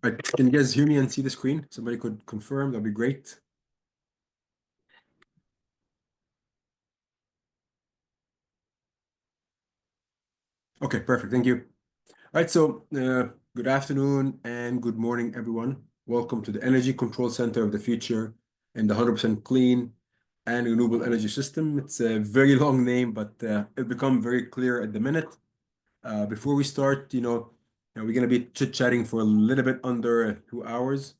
Right. Can you guys hear me and see the screen? Somebody could confirm, that'd be great. Okay, perfect. Thank you. All right, so good afternoon and good morning, everyone. Welcome to the Energy Control Center of the Future and the 100% clean and renewable energy system. It's a very long name, but it'll become very clear at the minute. Before we start, we're going to be chit-chatting for a little bit under 2 hours.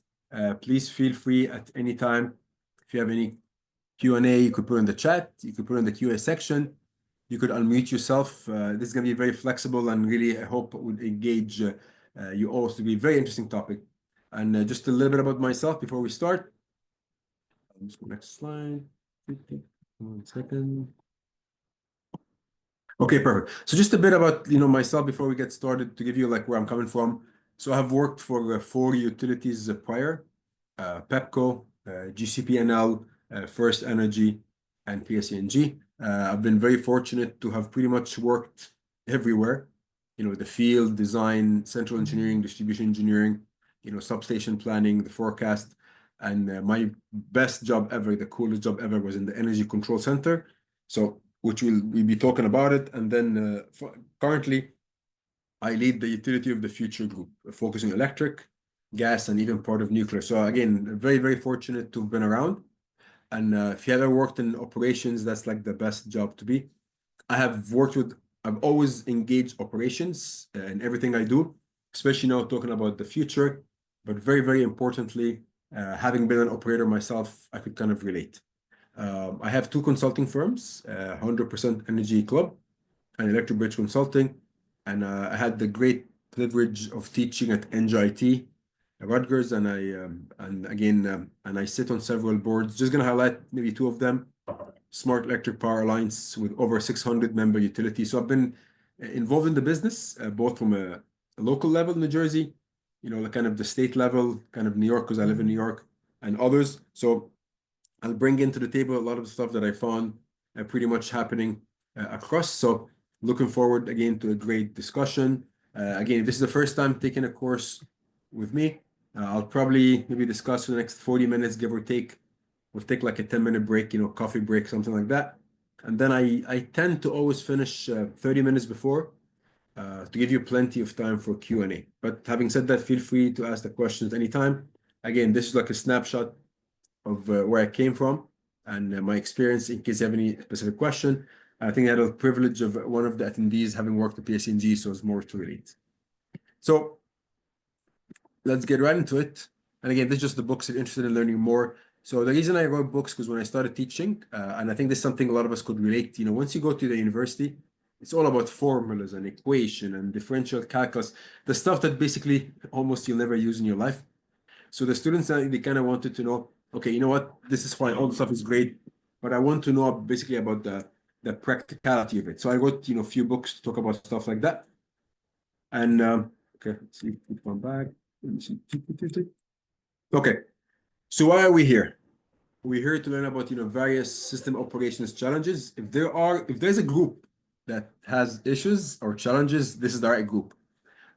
Please feel free at any time. If you have any Q&A, you could put in the chat, you could put in the QA section, you could unmute yourself. This is going to be very flexible and really, I hope, would engage you all to be a very interesting topic. And just a little bit about myself before we start. I'll just go next slide. 1 second. Okay, perfect. So just a bit about myself before we get started to give you like where I'm coming from. So I have worked for 4 utilities prior, Pepco, GCP&L, First Energy, and PSENG. I've been very fortunate to have pretty much worked everywhere. The field, design, central engineering, distribution engineering, substation planning, the forecast. And my best job ever, the coolest job ever was in the Energy Control Center. So which we'll be talking about it. And then currently, I lead the Utility of the Future group, focusing electric, gas, and even part of nuclear. So again, very, very fortunate to have been around. And if you ever worked in operations, that's like the best job to be. I've always engaged operations in everything I do, especially now talking about the future. But very, very importantly, having been an operator myself, I could kind of relate. I have 2 consulting firms, 100% Energy Club and Electric Bridge Consulting. And I had the great privilege of teaching at NJIT, Rutgers, and I sit on several boards. Just going to highlight maybe 2 of them. Smart Electric Power Alliance with over 600 member utilities. So I've been involved in the business, both from a local level in New Jersey, kind of the state level, kind of New York, because I live in New York, and others. So I'll bring into the table a lot of the stuff that I found pretty much happening across. So looking forward again to a great discussion. Again, if this is the first time taking a course with me, I'll probably maybe discuss for the next 40 minutes, give or take. We'll take like a 10-minute break, coffee break, something like that. And then I tend to always finish 30 minutes before to give you plenty of time for Q&A. But having said that, feel free to ask the questions anytime. Again, this is like a snapshot of where I came from and my experience in case you have any specific question. I think I had a privilege of one of the attendees having worked at PSENG, so it's more to relate. So let's get right into it. And again, this is just the books if you're interested in learning more. So the reason I wrote books because when I started teaching, and I think this is something a lot of us could relate, once you go to the university, it's all about formulas and equation and differential calculus, the stuff that basically almost you'll never use in your life. So the students, they kind of wanted to know, okay, you know what, this is fine, all the stuff is great, but I want to know basically about the practicality of it. So I wrote, a few books to talk about stuff like that. And okay, let's see, keep one back. Let me see. Okay, so why are we here? We're here to learn about, various system operations challenges. If there's a group that has issues or challenges, this is the right group.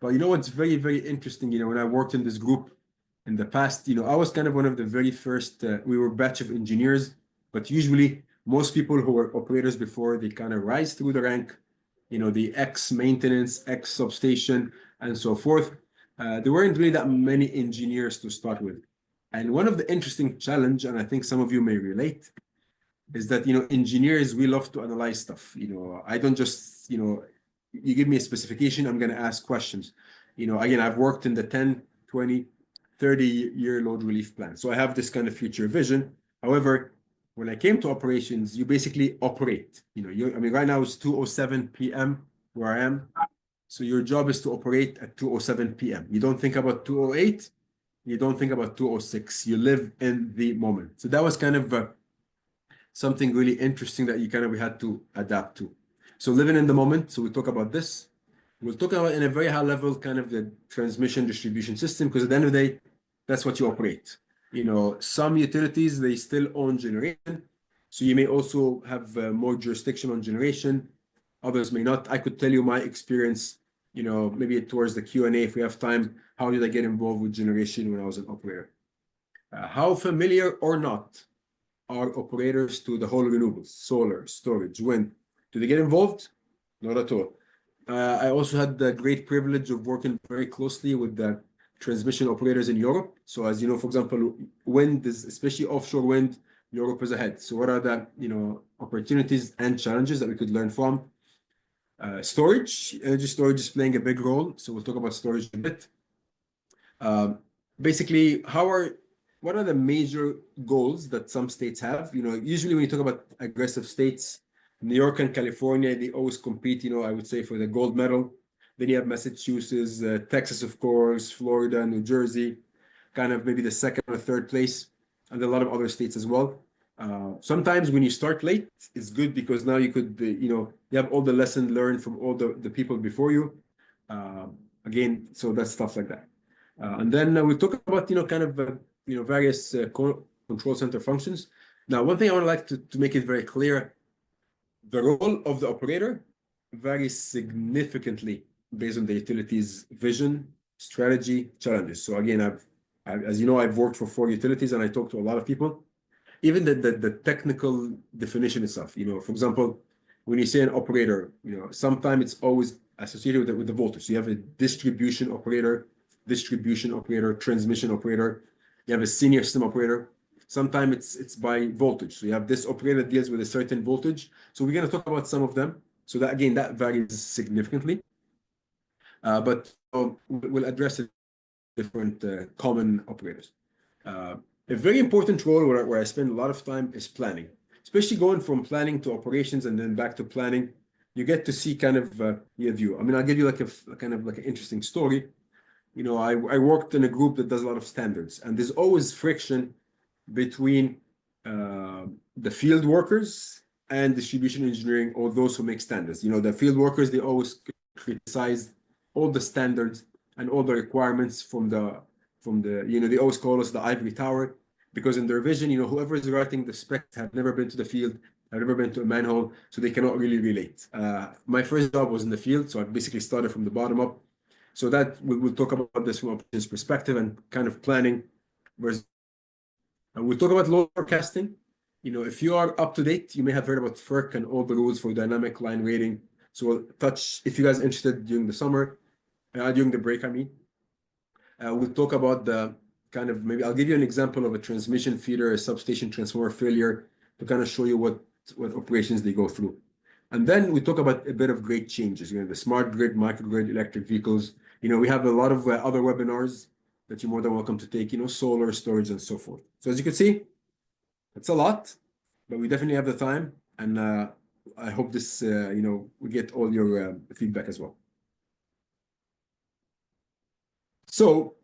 But what's very, very interesting, when I worked in this group, in the past, I was kind of one of the very first, we were a batch of engineers, but usually most people who were operators before, they kind of rise through the rank, the X maintenance, X substation, and so forth. There weren't really that many engineers to start with. And one of the interesting challenge, and I think some of you may relate, is that, engineers, we love to analyze stuff. I don't just, you give me a specification, I'm going to ask questions. Again, I've worked in the 10, 20, 30-year load relief plan. So I have this kind of future vision. However, when I came to operations, you basically operate. Right now it's 2:07 p.m. where I am. So your job is to operate at 2:07 p.m. You don't think about 2:08. You don't think about 2:06. You live in the moment. So that was kind of something really interesting that we had to adapt to. So living in the moment. So we talk about this. We'll talk about in a very high level kind of the transmission distribution system, because at the end of the day, that's what you operate. Some utilities, they still own generation. So you may also have more jurisdiction on generation. Others may not. I could tell you my experience maybe towards the Q&A if we have time, how did I get involved with generation when I was an operator? How familiar or not are operators to the whole renewables, solar, storage, wind? Do they get involved? Not at all. I also had the great privilege of working very closely with the transmission operators in Europe. So as you know, for example, wind is, especially offshore wind, Europe is ahead. So what are the, opportunities and challenges that we could learn from? Storage, energy storage is playing a big role. So we'll talk about storage a bit. Basically, what are the major goals that some states have? Usually when you talk about aggressive states, New York and California, they always compete, I would say for the gold medal. Then you have Massachusetts, Texas, of course, Florida, New Jersey, kind of maybe the second or third place, and a lot of other states as well. Sometimes when you start late, it's good because now you could, you have all the lessons learned from all the people before you. Again, so that's stuff like that. And then we talk about, kind of, various control center functions. Now, one thing I would like to make it very clear, the role of the operator varies significantly based on the utility's vision, strategy, challenges. So again, as you know, I've worked for 4 utilities and I talked to a lot of people. Even the technical definition itself, for example, when you say an operator, sometimes it's always associated with the voltage. So you have a distribution operator, transmission operator. You have a senior system operator. Sometimes it's by voltage. So you have this operator that deals with a certain voltage. So we're going to talk about some of them. So that again, that varies significantly. But we'll address it different common operators. A very important role where I spend a lot of time is planning, especially going from planning to operations and then back to planning. You get to see kind of your view. I mean, I'll give you like a kind of like an interesting story. I worked in a group that does a lot of standards, and there's always friction between the field workers and distribution engineering, or those who make standards. The field workers, they always criticize all the standards and all the requirements from the they always call us the ivory tower, because in their vision, whoever is writing the specs have never been to the field, have never been to a manhole, so they cannot really relate. My first job was in the field, so I basically started from the bottom up. So that we'll talk about this from operations perspective and kind of planning. And we'll talk about load forecasting. If you are up to date, you may have heard about FERC and all the rules for dynamic line rating. So we'll touch, if you guys are interested during the summer, during the break, I mean. We'll talk about the kind of, maybe I'll give you an example of a transmission feeder, a substation transformer failure to kind of show you what operations they go through. And then we talk about a bit of great changes, the smart grid, microgrid, electric vehicles. We have a lot of other webinars that you're more than welcome to take, solar, storage, and so forth. So as you can see, it's a lot, but we definitely have the time. And I hope this, we get all your feedback as well. So,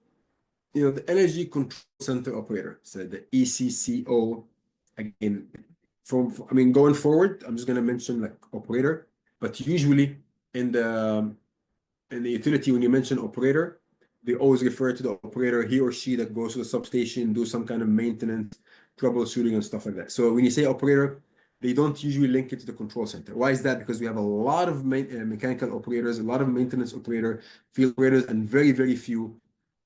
the Energy Control Center Operator, so the ECCO, again, going forward, I'm just going to mention like operator, but usually in the utility, when you mention operator, they always refer to the operator, he or she that goes to the substation, do some kind of maintenance, troubleshooting and stuff like that. So when you say operator, they don't usually link it to the control center. Why is that? Because we have a lot of mechanical operators, a lot of maintenance operator, field operators, and very, very few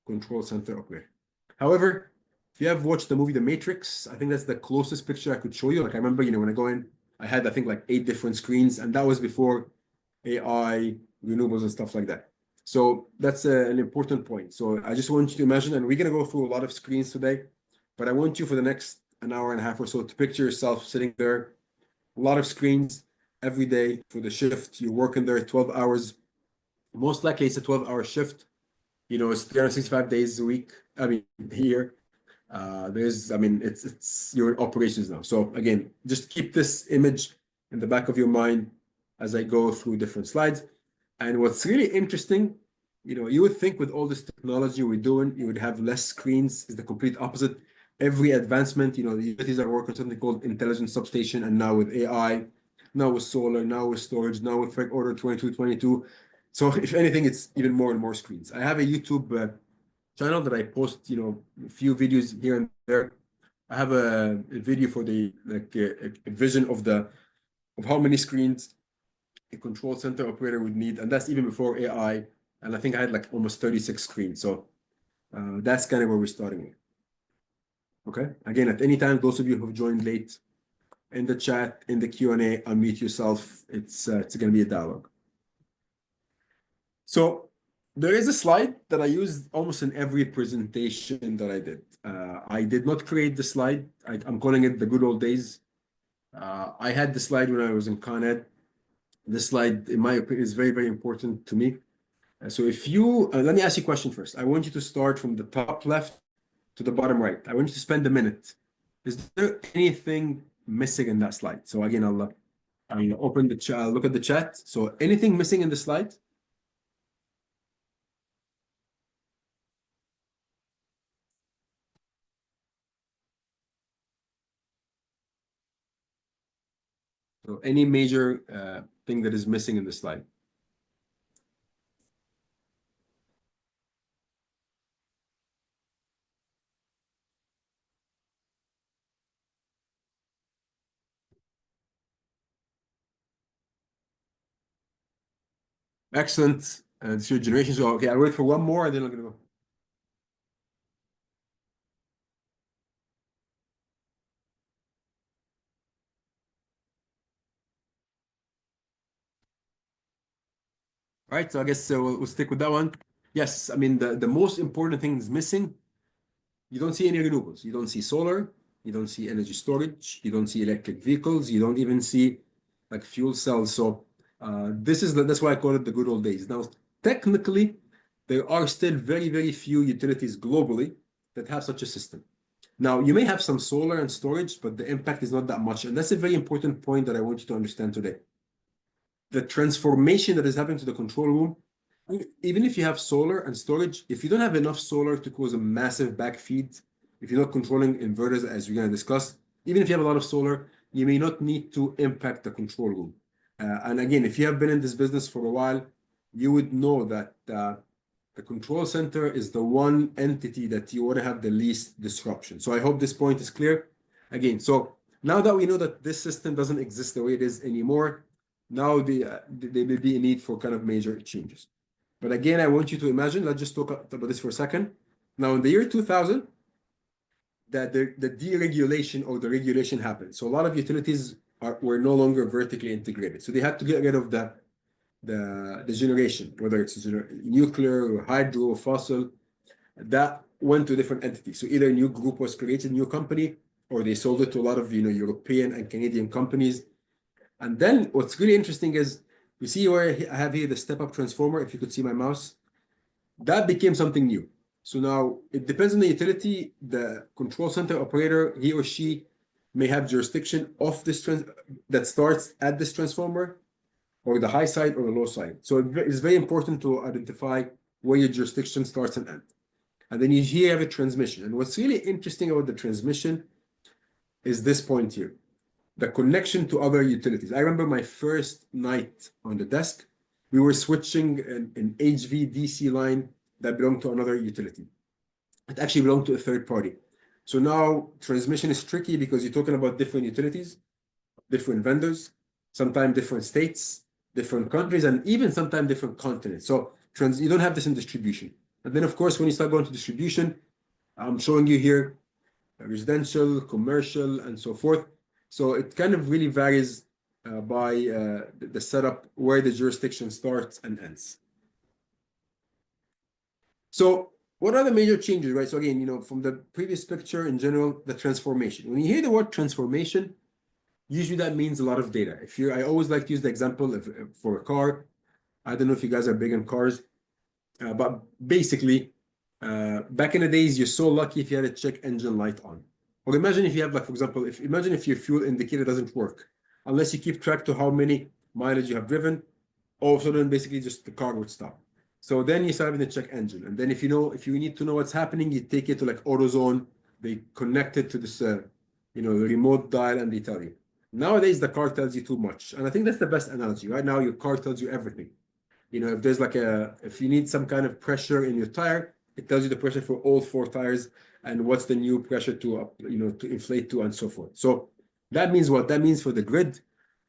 control center operator. However, if you have watched the movie The Matrix, I think that's the closest picture I could show you. Like I remember, when I go in, I had, I think, like 8 different screens, and that was before AI, renewables, and stuff like that. So that's an important point. So I just want you to imagine, and we're going to go through a lot of screens today, but I want you for the next an hour and a half or so to picture yourself sitting there, a lot of screens every day for the shift. You're working there 12 hours. Most likely it's a 12-hour shift. It's 365 days a week. I mean, here. It's your operations now. So again, just keep this image in the back of your mind as I go through different slides. And what's really interesting, you would think with all this technology we're doing, you would have less screens. Is the complete opposite. Every advancement, the utilities are working on something called intelligent substation, and now with AI, now with solar, now with storage, now with FERC Order 2222. So if anything, it's even more and more screens. I have a YouTube channel that I post, a few videos here and there. I have a video for the a vision of how many screens a control center operator would need, and that's even before AI And I think I had like almost 36 screens. So that's kind of where we're starting with. Okay. Again, at any time, those of you who've joined late, in the chat, in the Q&A, unmute yourself. It's going to be a dialogue. So there is a slide that I used almost in every presentation that I did. I did not create the slide. I'm calling it the good old days. I had the slide when I was in Con Ed. This slide, in my opinion, is very, very important to me. So if you, let me ask you a question first. I want you to start from the top left to the bottom right. I want you to spend a minute. Is there anything missing in that slide? So again, I'll open the chat, look at the chat. So anything missing in the slide? So any major thing that is missing in the slide? Excellent. It's your generation. So okay, I'll wait for one more and then I'm gonna go. All right, so I guess we'll stick with that one. Yes, I mean the most important thing is missing. You don't see any renewables. You don't see solar. You don't see energy storage. You don't see electric vehicles. You don't even see like fuel cells. So that's why I call it the good old days. Now, technically, there are still very, very few utilities globally that have such a system. Now, you may have some solar and storage, but the impact is not that much. And that's a very important point that I want you to understand today. The transformation that is happening to the control room, even if you have solar and storage, if you don't have enough solar to cause a massive backfeed, if you're not controlling inverters, as we're going to discuss, even if you have a lot of solar, you may not need to impact the control room. And again, if you have been in this business for a while, you would know that the control center is the one entity that you want to have the least disruption. So I hope this point is clear. Again, so now that we know that this system doesn't exist the way it is anymore, now there may be a need for kind of major changes. But again, I want you to imagine, let's just talk about this for a second. Now, in the year 2000, that the deregulation or the regulation happened. So a lot of utilities were no longer vertically integrated. So they had to get rid of the generation, whether it's nuclear or hydro or fossil, that went to different entities. So either a new group was created, a new company, or they sold it to a lot of European and Canadian companies. And then what's really interesting is, you see where I have here the step-up transformer, if you could see my mouse, that became something new. So now it depends on the utility, the control center operator, he or she may have jurisdiction of this that starts at this transformer, or the high side or the low side. So it's very important to identify where your jurisdiction starts and ends. And then you here have a transmission. And what's really interesting about the transmission is this point here, the connection to other utilities. I remember my first night on the desk, we were switching an HVDC line that belonged to another utility. It actually belonged to a third party. So now transmission is tricky because you're talking about different utilities, different vendors, sometimes different states, different countries, and even sometimes different continents. So you don't have this in distribution. And then, of course, when you start going to distribution, I'm showing you here residential, commercial, and so forth. So it kind of really varies by the setup, where the jurisdiction starts and ends. So what are the major changes, right? So again, from the previous picture in general, the transformation. When you hear the word transformation, usually that means a lot of data. I always like to use the example for a car. I don't know if you guys are big on cars, but basically, back in the days, you're so lucky if you had a check engine light on. Or imagine if you have, like, for example, imagine if your fuel indicator doesn't work, unless you keep track to how many mileage you have driven, all of a sudden, basically, just the car would stop. So then you start having the check engine, and then if you need to know what's happening, you take it to like AutoZone. They connect it to this, remote dial, and they tell you. Nowadays, the car tells you too much, and I think that's the best analogy. Right now, your car tells you everything. If there's if you need some kind of pressure in your tire, it tells you the pressure for all 4 tires and what's the new pressure to inflate to and so forth. So that means what? That means for the grid,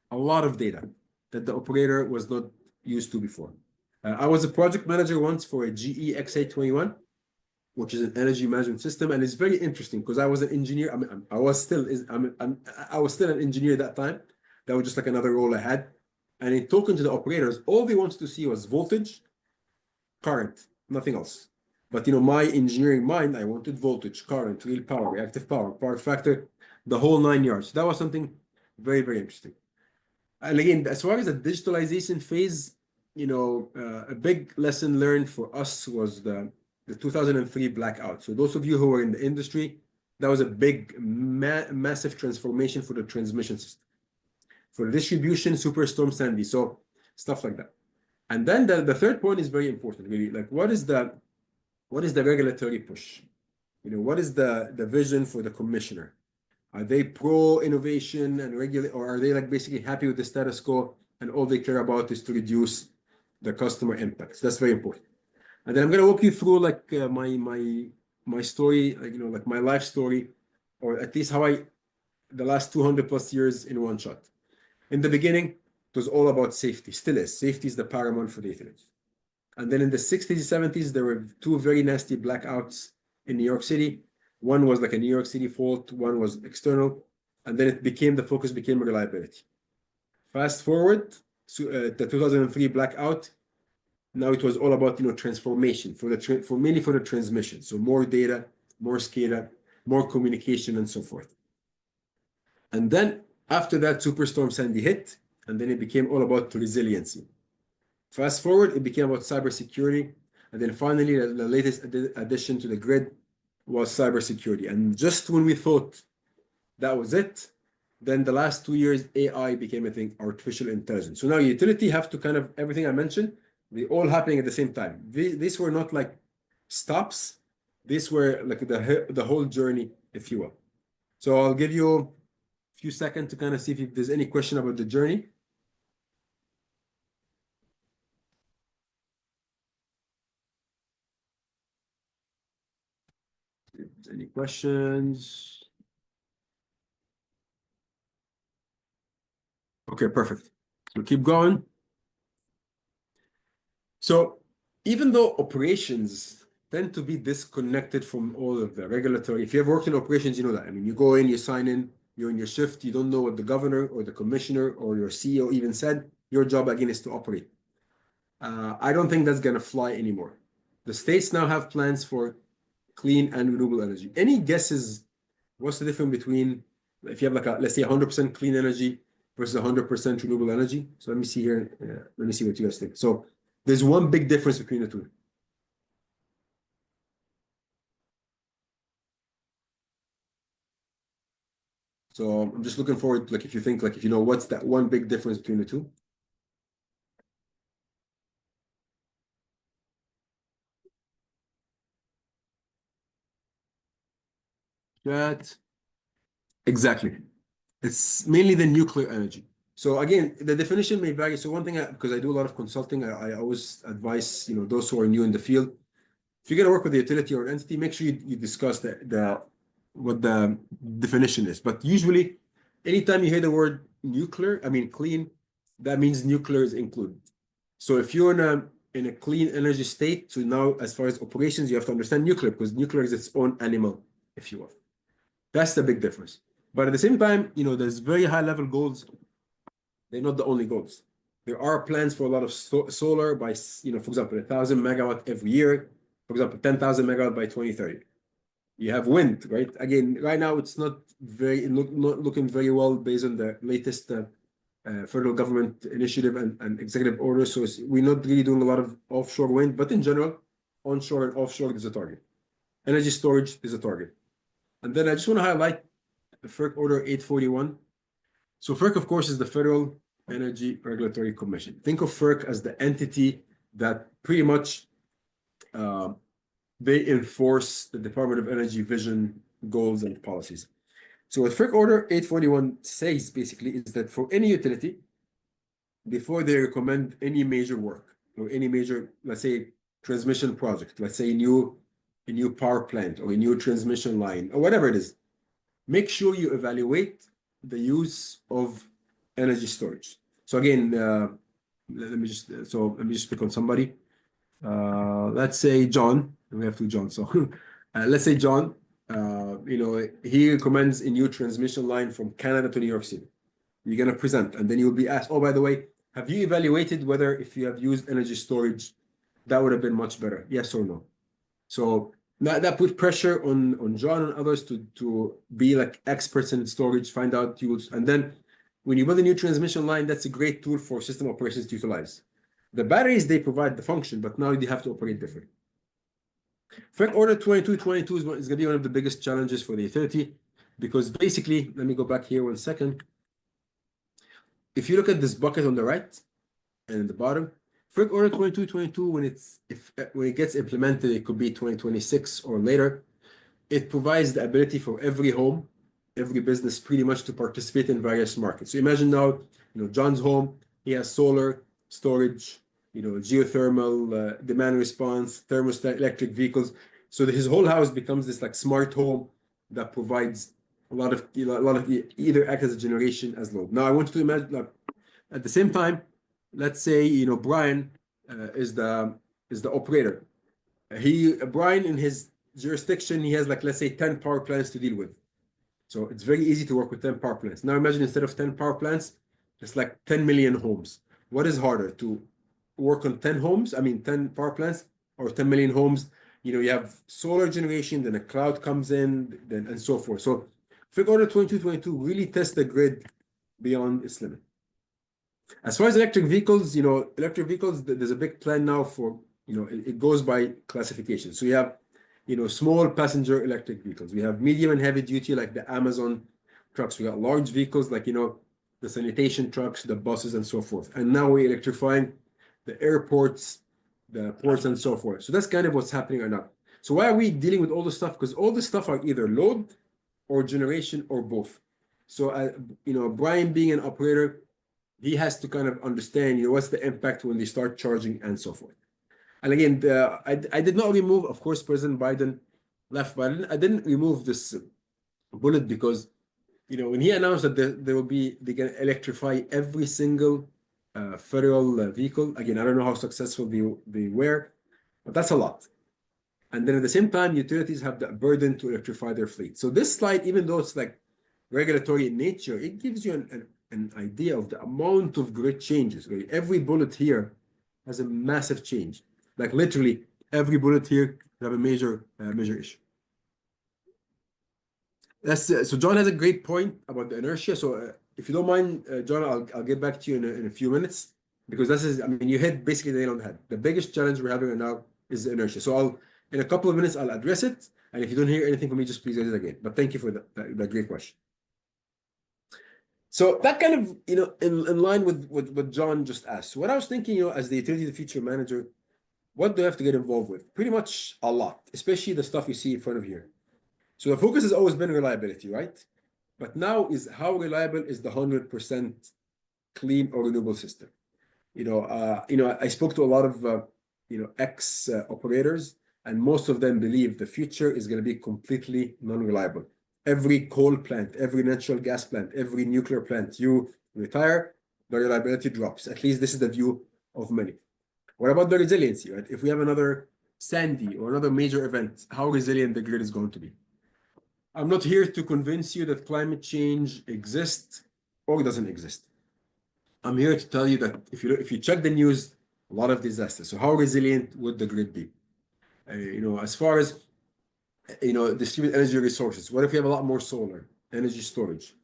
a lot of data that the operator was not used to before. I was a project manager once for a GE XA21, which is an energy management system, and it's very interesting because I was an engineer. I mean, I was still an engineer at that time. That was just like another role I had. And in talking to the operators, all they wanted to see was voltage, current, nothing else. But my engineering mind, I wanted voltage, current, real power, reactive power, power factor, the whole 9 yards. That was something very, very interesting. And again, as far as the digitalization phase, a big lesson learned for us was the 2003 blackout. So those of you who are in the industry, that was a big, massive transformation for the transmission system, for the distribution, Superstorm Sandy, so stuff like that. And then the third point is very important, really. Like, what is the regulatory push? What is the vision for the commissioner? Are they pro innovation and regulate, or are they like basically happy with the status quo and all they care about is to reduce the customer impacts? That's very important. And then I'm going to walk you through like my story, like my life story, or at least how the last 200 plus years in one shot. In the beginning, it was all about safety, still is. Safety is the paramount for the utilities. And then in the 60s, 70s, there were two very nasty blackouts in New York City. One was like a New York City fault, one was external. And then the focus became reliability. Fast forward, the 2003 blackout, now it was all about, transformation mainly for the transmission. So more data, more SCADA, more communication, and so forth. And then after that, Superstorm Sandy hit, and then it became all about resiliency. Fast forward, it became about cybersecurity. And then finally, the latest addition to the grid was cybersecurity. And just when we thought that was it, then the last 2 years, AI became a thing, artificial intelligence. So now utility have to kind of, everything I mentioned, they all happening at the same time. These were not like stops. These were like the whole journey, if you will. So I'll give you a few seconds to kind of see if there's any question about the journey. Any questions? Okay, perfect. So keep going. So even though operations tend to be disconnected from all of the regulatory, if you have worked in operations, you know that. I mean, you go in, you sign in, you're in your shift, you don't know what the governor or the commissioner or your CEO even said. Your job again is to operate. I don't think that's gonna fly anymore. The states now have plans for clean and renewable energy. Any guesses? What's the difference between if you have like let's say 100% clean energy versus 100% renewable energy? So let me see here. Let me see what you guys think. So there's one big difference between the two. So I'm just looking forward, like if you think, like if you know what's that one big difference between the two. That exactly. It's mainly the nuclear energy. So again, the definition may vary. So one thing, because I do a lot of consulting, I always advise those who are new in the field. If you're going to work with a utility or an entity, make sure you discuss what the definition is. But usually, anytime you hear the word nuclear, I mean clean, that means nuclear is included. So if you're in a clean energy state, so now as far as operations, you have to understand nuclear because nuclear is its own animal, if you will. That's the big difference. But at the same time, there's very high level goals. They're not the only goals. There are plans for a lot of solar by, for example, 1,000 megawatt every year. For example, 10,000 megawatt by 2030. You have wind, right? Again, right now it's not not looking very well based on the latest federal government initiative and executive order. So we're not really doing a lot of offshore wind, but in general, onshore and offshore is a target. Energy storage is a target. And then I just want to highlight the FERC Order 841. So FERC, of course, is the Federal Energy Regulatory Commission. Think of FERC as the entity that pretty much they enforce the Department of Energy vision, goals, and policies. So what FERC Order 841 says basically is that for any utility, before they recommend any major work or any major, let's say, transmission project, let's say a new power plant or a new transmission line or whatever it is, make sure you evaluate the use of energy storage. So again, let me just pick on somebody. Let's say John. We have two John. So let's say John. He recommends a new transmission line from Canada to New York City. You're gonna present, and then you'll be asked, "Oh, by the way, have you evaluated whether if you have used energy storage, that would have been much better? Yes or no?" So that put pressure on John and others to be like experts in storage, find out tools, and then when you build a new transmission line, that's a great tool for system operations to utilize. The batteries, they provide the function, but now you have to operate different. FERC Order 2222 is going to be one of the biggest challenges for the utility because basically, let me go back here 1 second. If you look at this bucket on the right and the bottom, FERC Order 2222, when it gets implemented, it could be 2026 or later. It provides the ability for every home, every business pretty much to participate in various markets. So imagine now, John's home, he has solar, storage, geothermal, demand response, thermostat, electric vehicles. So his whole house becomes this like smart home that provides a lot of either act as a generation as load. Now I want you to imagine like, at the same time, let's say Brian is the operator. Brian in his jurisdiction, he has like let's say 10 power plants to deal with. So it's very easy to work with 10 power plants. Now imagine instead of 10 power plants, it's like 10 million homes. What is harder to work on 10 homes? I mean 10 power plants or 10 million homes? You have solar generation, then a cloud comes in, then and so forth. So FERC Order 2222 really tests the grid beyond its limit. As far as electric vehicles, there's a big plan now for, it goes by classification. So you have, small passenger electric vehicles. We have medium and heavy duty, like the Amazon trucks. We got large vehicles, like, the sanitation trucks, the buses, and so forth. And now we're electrifying the airports, the ports, and so forth. So that's kind of what's happening right now. So why are we dealing with all this stuff? Because all this stuff are either load or generation or both. So, Brian being an operator, he has to kind of understand, what's the impact when they start charging and so forth. And again, I did not remove, of course, President Biden left, but I didn't remove this bullet because, when he announced that they're going to electrify every single federal vehicle. Again, I don't know how successful they were, but that's a lot. And then at the same time, utilities have the burden to electrify their fleet. So this slide, even though it's like regulatory in nature, it gives you an idea of the amount of grid changes. Right? Every bullet here has a massive change. Like literally every bullet here have a major issue. So John has a great point about the inertia. So if you don't mind, John, I'll get back to you in a few minutes because you hit basically the nail on the head. The biggest challenge we're having right now is the inertia. So in a couple of minutes, I'll address it. And if you don't hear anything from me, just please raise it again. But thank you for that great question. So that kind of, in line with what John just asked. So what I was thinking, as the utility of the future manager, what do I have to get involved with? Pretty much a lot, especially the stuff you see in front of you. So the focus has always been reliability, right? But now is how reliable is the 100% clean or renewable system? I spoke to a lot of, ex operators, and most of them believe the future is going to be completely non-reliable. Every coal plant, every natural gas plant, every nuclear plant you retire, the reliability drops. At least this is the view of many. What about the resiliency, right? If we have another Sandy or another major event, how resilient the grid is going to be? I'm not here to convince you that climate change exists or doesn't exist. I'm here to tell you that if you check the news, a lot of disasters. So how resilient would the grid be? As far as distributed energy resources, what if we have a lot more solar, energy storage,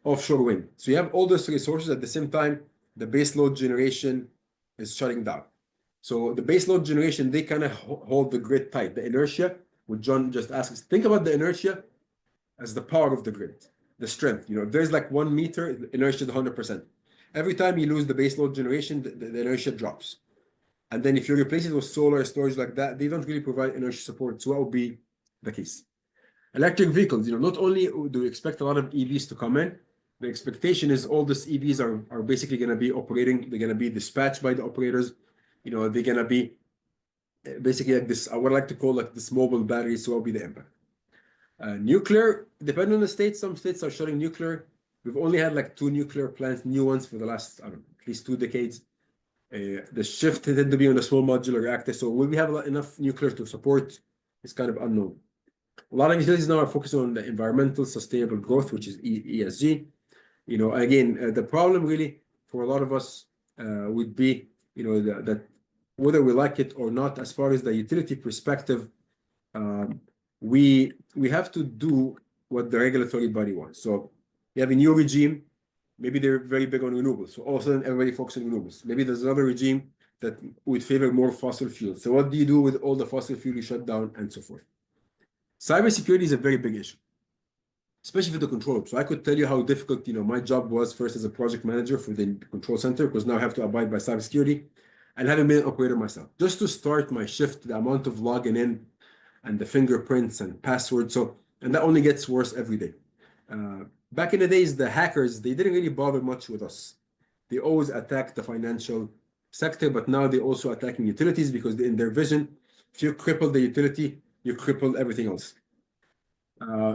offshore wind? So you have all those resources at the same time, the base load generation is shutting down. So the base load generation, they kind of hold the grid tight. The inertia, what John just asked, think about the inertia as the power of the grid, the strength. If there's like 1 meter, the inertia is 100%. Every time you lose the base load generation, the inertia drops. And then if you replace it with solar storage like that, they don't really provide inertia support. So what would be the case? Electric vehicles, not only do we expect a lot of EVs to come in, the expectation is all these EVs are basically going to be operating, they're going to be dispatched by the operators, they're going to be basically like this, I would like to call like this mobile battery, so what will be the impact? Nuclear, depending on the state, some states are shutting nuclear. We've only had like 2 nuclear plants, new ones for the last, I don't know, at least 2 decades. The shift tended to be on a small modular reactor. So will we have enough nuclear to support? It's kind of unknown. A lot of utilities now are focusing on the environmental sustainable growth, which is ESG. Again, the problem really for a lot of us would be, that whether we like it or not, as far as the utility perspective, um, we have to do what the regulatory body wants. So you have a new regime, maybe they're very big on renewables. So all of a sudden everybody focuses on renewables. Maybe there's another regime that would favor more fossil fuels. So what do you do with all the fossil fuel you shut down and so forth? Cybersecurity is a very big issue, especially for the control room. So I could tell you how difficult, my job was first as a project manager for the control center, because now I have to abide by cybersecurity, and having been an operator myself. Just to start my shift, the amount of logging in and the fingerprints and passwords. And that only gets worse every day. Back in the days, the hackers, they didn't really bother much with us. They always attacked the financial sector, but now they're also attacking utilities because in their vision, if you cripple the utility, you cripple everything else.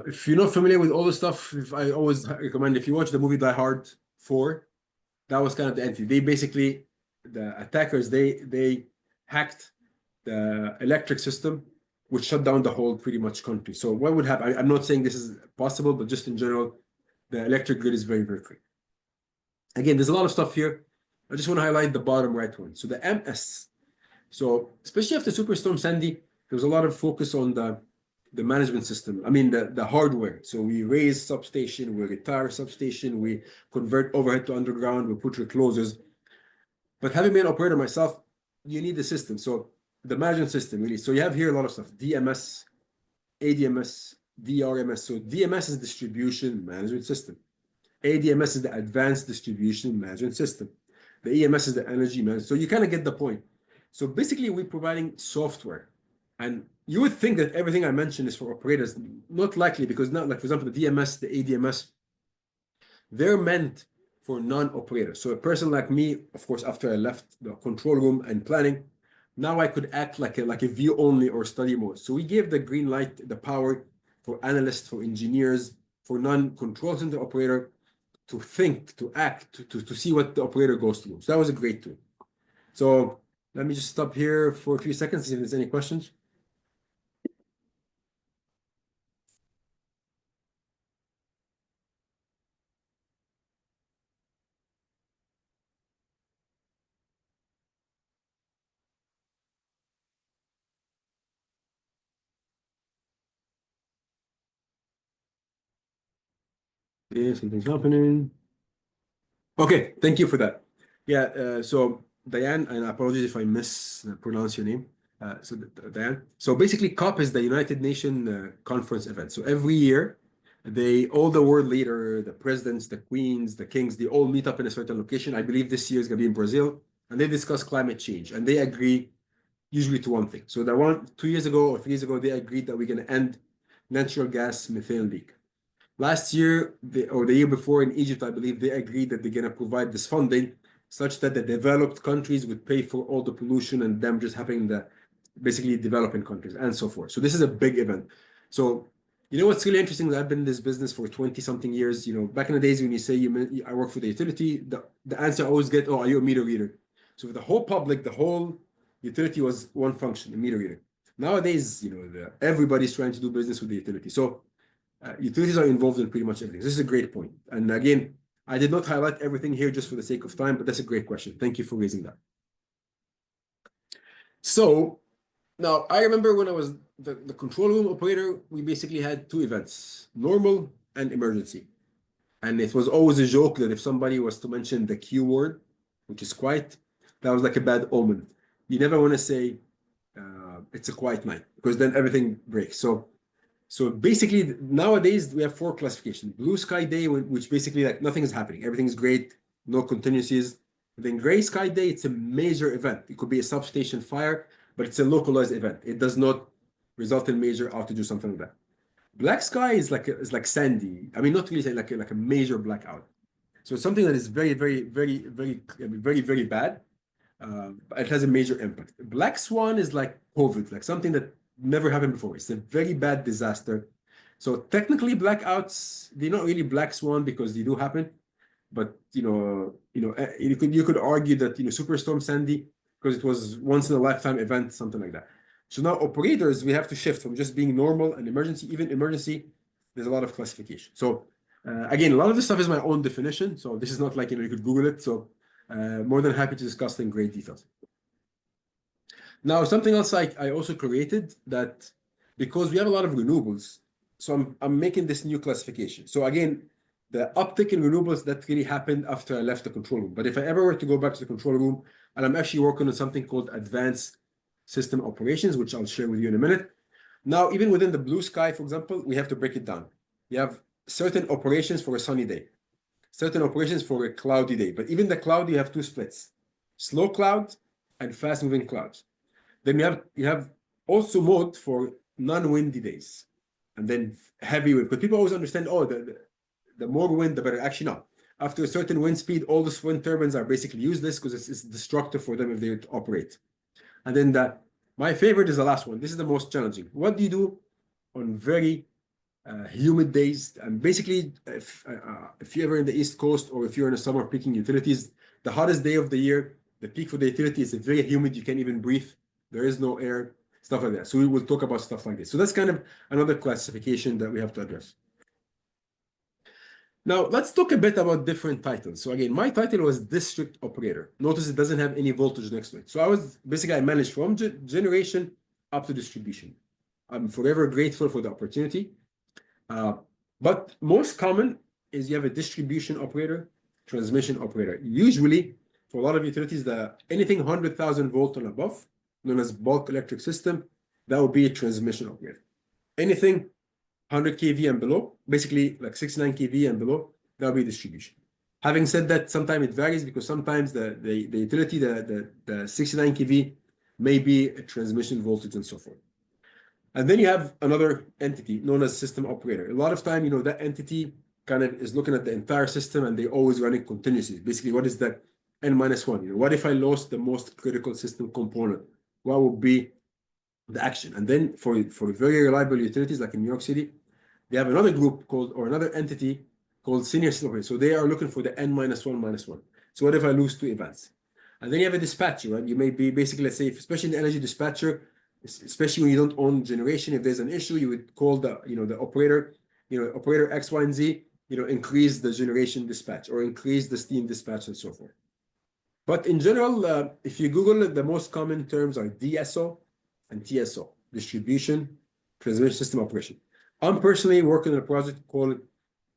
If you're not familiar with all the stuff, I always recommend, if you watch the movie Die Hard 4, that was kind of the entry. They basically, the attackers, they hacked the electric system, which shut down the whole pretty much country. So what would happen? I'm not saying this is possible, but just in general, the electric grid is very, very quick. Again, there's a lot of stuff here. I just want to highlight the bottom right one. So the MS. So especially after Superstorm Sandy, there was a lot of focus on the management system. I mean, the hardware. So we raise substation, we retire substation, we convert overhead to underground, we put reclosers. But having been an operator myself, you need the system. So the management system, really. So you have here a lot of stuff: DMS, ADMS, DRMS. So DMS is distribution management system. ADMS is the advanced distribution management system. The EMS is the energy management. So you kind of get the point. So basically, we're providing software. And you would think that everything I mentioned is for operators. Not likely, because not like, for example, the DMS, the ADMS, they're meant for non-operators. So a person like me, of course, after I left the control room and planning, now I could act like a view only or study mode. So we gave the green light, the power for analysts, for engineers, for non-control center operator to think, to act, to see what the operator goes through. So that was a great tool. So let me just stop here for a few seconds, see if there's any questions. Yeah, something's happening. Okay, thank you for that. Yeah, so Diane, and apologies if I mispronounce your name. So Diane. So basically, COP is the United Nations conference event. So every year, all the world leader, the presidents, the queens, the kings, they all meet up in a certain location. I believe this year is gonna be in Brazil, and they discuss climate change, and they agree usually to one thing. So 2 years ago or 3 years ago, they agreed that we're gonna end natural gas methane leak. Last year, or the year before in Egypt, I believe they agreed that they're going to provide this funding such that the developed countries would pay for all the pollution and damages happening in the basically developing countries and so forth. So this is a big event. So what's really interesting? I've been in this business for 20-something years. Back in the days when you say I work for the utility, the answer I always get, oh, are you a meter reader? So for the whole public, the whole utility was one function, a meter reader. Nowadays, everybody's trying to do business with the utility. So utilities are involved in pretty much everything. This is a great point. And again, I did not highlight everything here just for the sake of time, but that's a great question. Thank you for raising that. So now I remember when I was the control room operator, we basically had two events, normal and emergency. And it was always a joke that if somebody was to mention the Q word, which is quiet, that was like a bad omen. You never want to say it's a quiet night, because then everything breaks. So basically, nowadays we have 4 classifications. Blue sky day, which basically like nothing is happening. Everything is great, no contingencies. Then gray sky day, it's a major event. It could be a substation fire, but it's a localized event. It does not result in major outage or something like that. Black sky is like sandy. I mean, not really like a major blackout. So it's something that is very, very, very, very, very, very bad. But it has a major impact. Black swan is like COVID, like something that never happened before. It's a very bad disaster. So technically blackouts, they're not really black swan because they do happen, but you could argue that Superstorm Sandy, because it was once in a lifetime event, something like that. So now operators, we have to shift from just being normal and emergency, even emergency, there's a lot of classification. So again, a lot of this stuff is my own definition. So this is not like, you could Google it. So more than happy to discuss in great details. Now, something else I also created that because we have a lot of renewables, so I'm making this new classification. So again, the uptick in renewables that really happened after I left the control room. But if I ever were to go back to the control room, and I'm actually working on something called advanced system operations, which I'll share with you in a minute. Now, even within the blue sky, for example, we have to break it down. You have certain operations for a sunny day, certain operations for a cloudy day. But even the cloud, you have two splits, slow cloud and fast moving clouds. Then you have also mode for non-windy days, and then heavy wind. Because people always understand, oh, the more wind, the better. Actually, no. After a certain wind speed, all those wind turbines are basically useless because it's destructive for them if they operate. And then my favorite is the last one. This is the most challenging. What do you do on very humid days? And basically, if you're ever in the East Coast or if you're in the summer peaking utilities, the hottest day of the year, the peak for the utility is very humid. You can't even breathe. There is no air, stuff like that. So we will talk about stuff like this. So that's kind of another classification that we have to address. Now, let's talk a bit about different titles. So again, my title was district operator. Notice it doesn't have any voltage next to it. So I managed from generation up to distribution. I'm forever grateful for the opportunity. But most common is you have a distribution operator, transmission operator. Usually, for a lot of utilities, anything 100,000 volt and above, known as bulk electric system, that would be a transmission operator. Anything 100 kV and below, basically like 69 kV and below, that would be distribution. Having said that, sometimes it varies because sometimes the utility, the 69 kV may be a transmission voltage and so forth. And then you have another entity known as system operator. A lot of time, that entity kind of is looking at the entire system and they're always running continuously. Basically, what is the N-1? What if I lost the most critical system component? What would be the action? And then for very reliable utilities like in New York City, they have another group or another entity called senior system operator. So they are looking for the N-1 -1. So what if I lose two events? And then you have a dispatcher, right? You may be basically, let's say, especially in the energy dispatcher, especially when you don't own generation, if there's an issue, you would call the operator, operator X, Y, and Z, increase the generation dispatch or increase the steam dispatch and so forth. But in general, if you Google it, the most common terms are DSO and TSO, distribution, transmission system operation. I'm personally working on a project called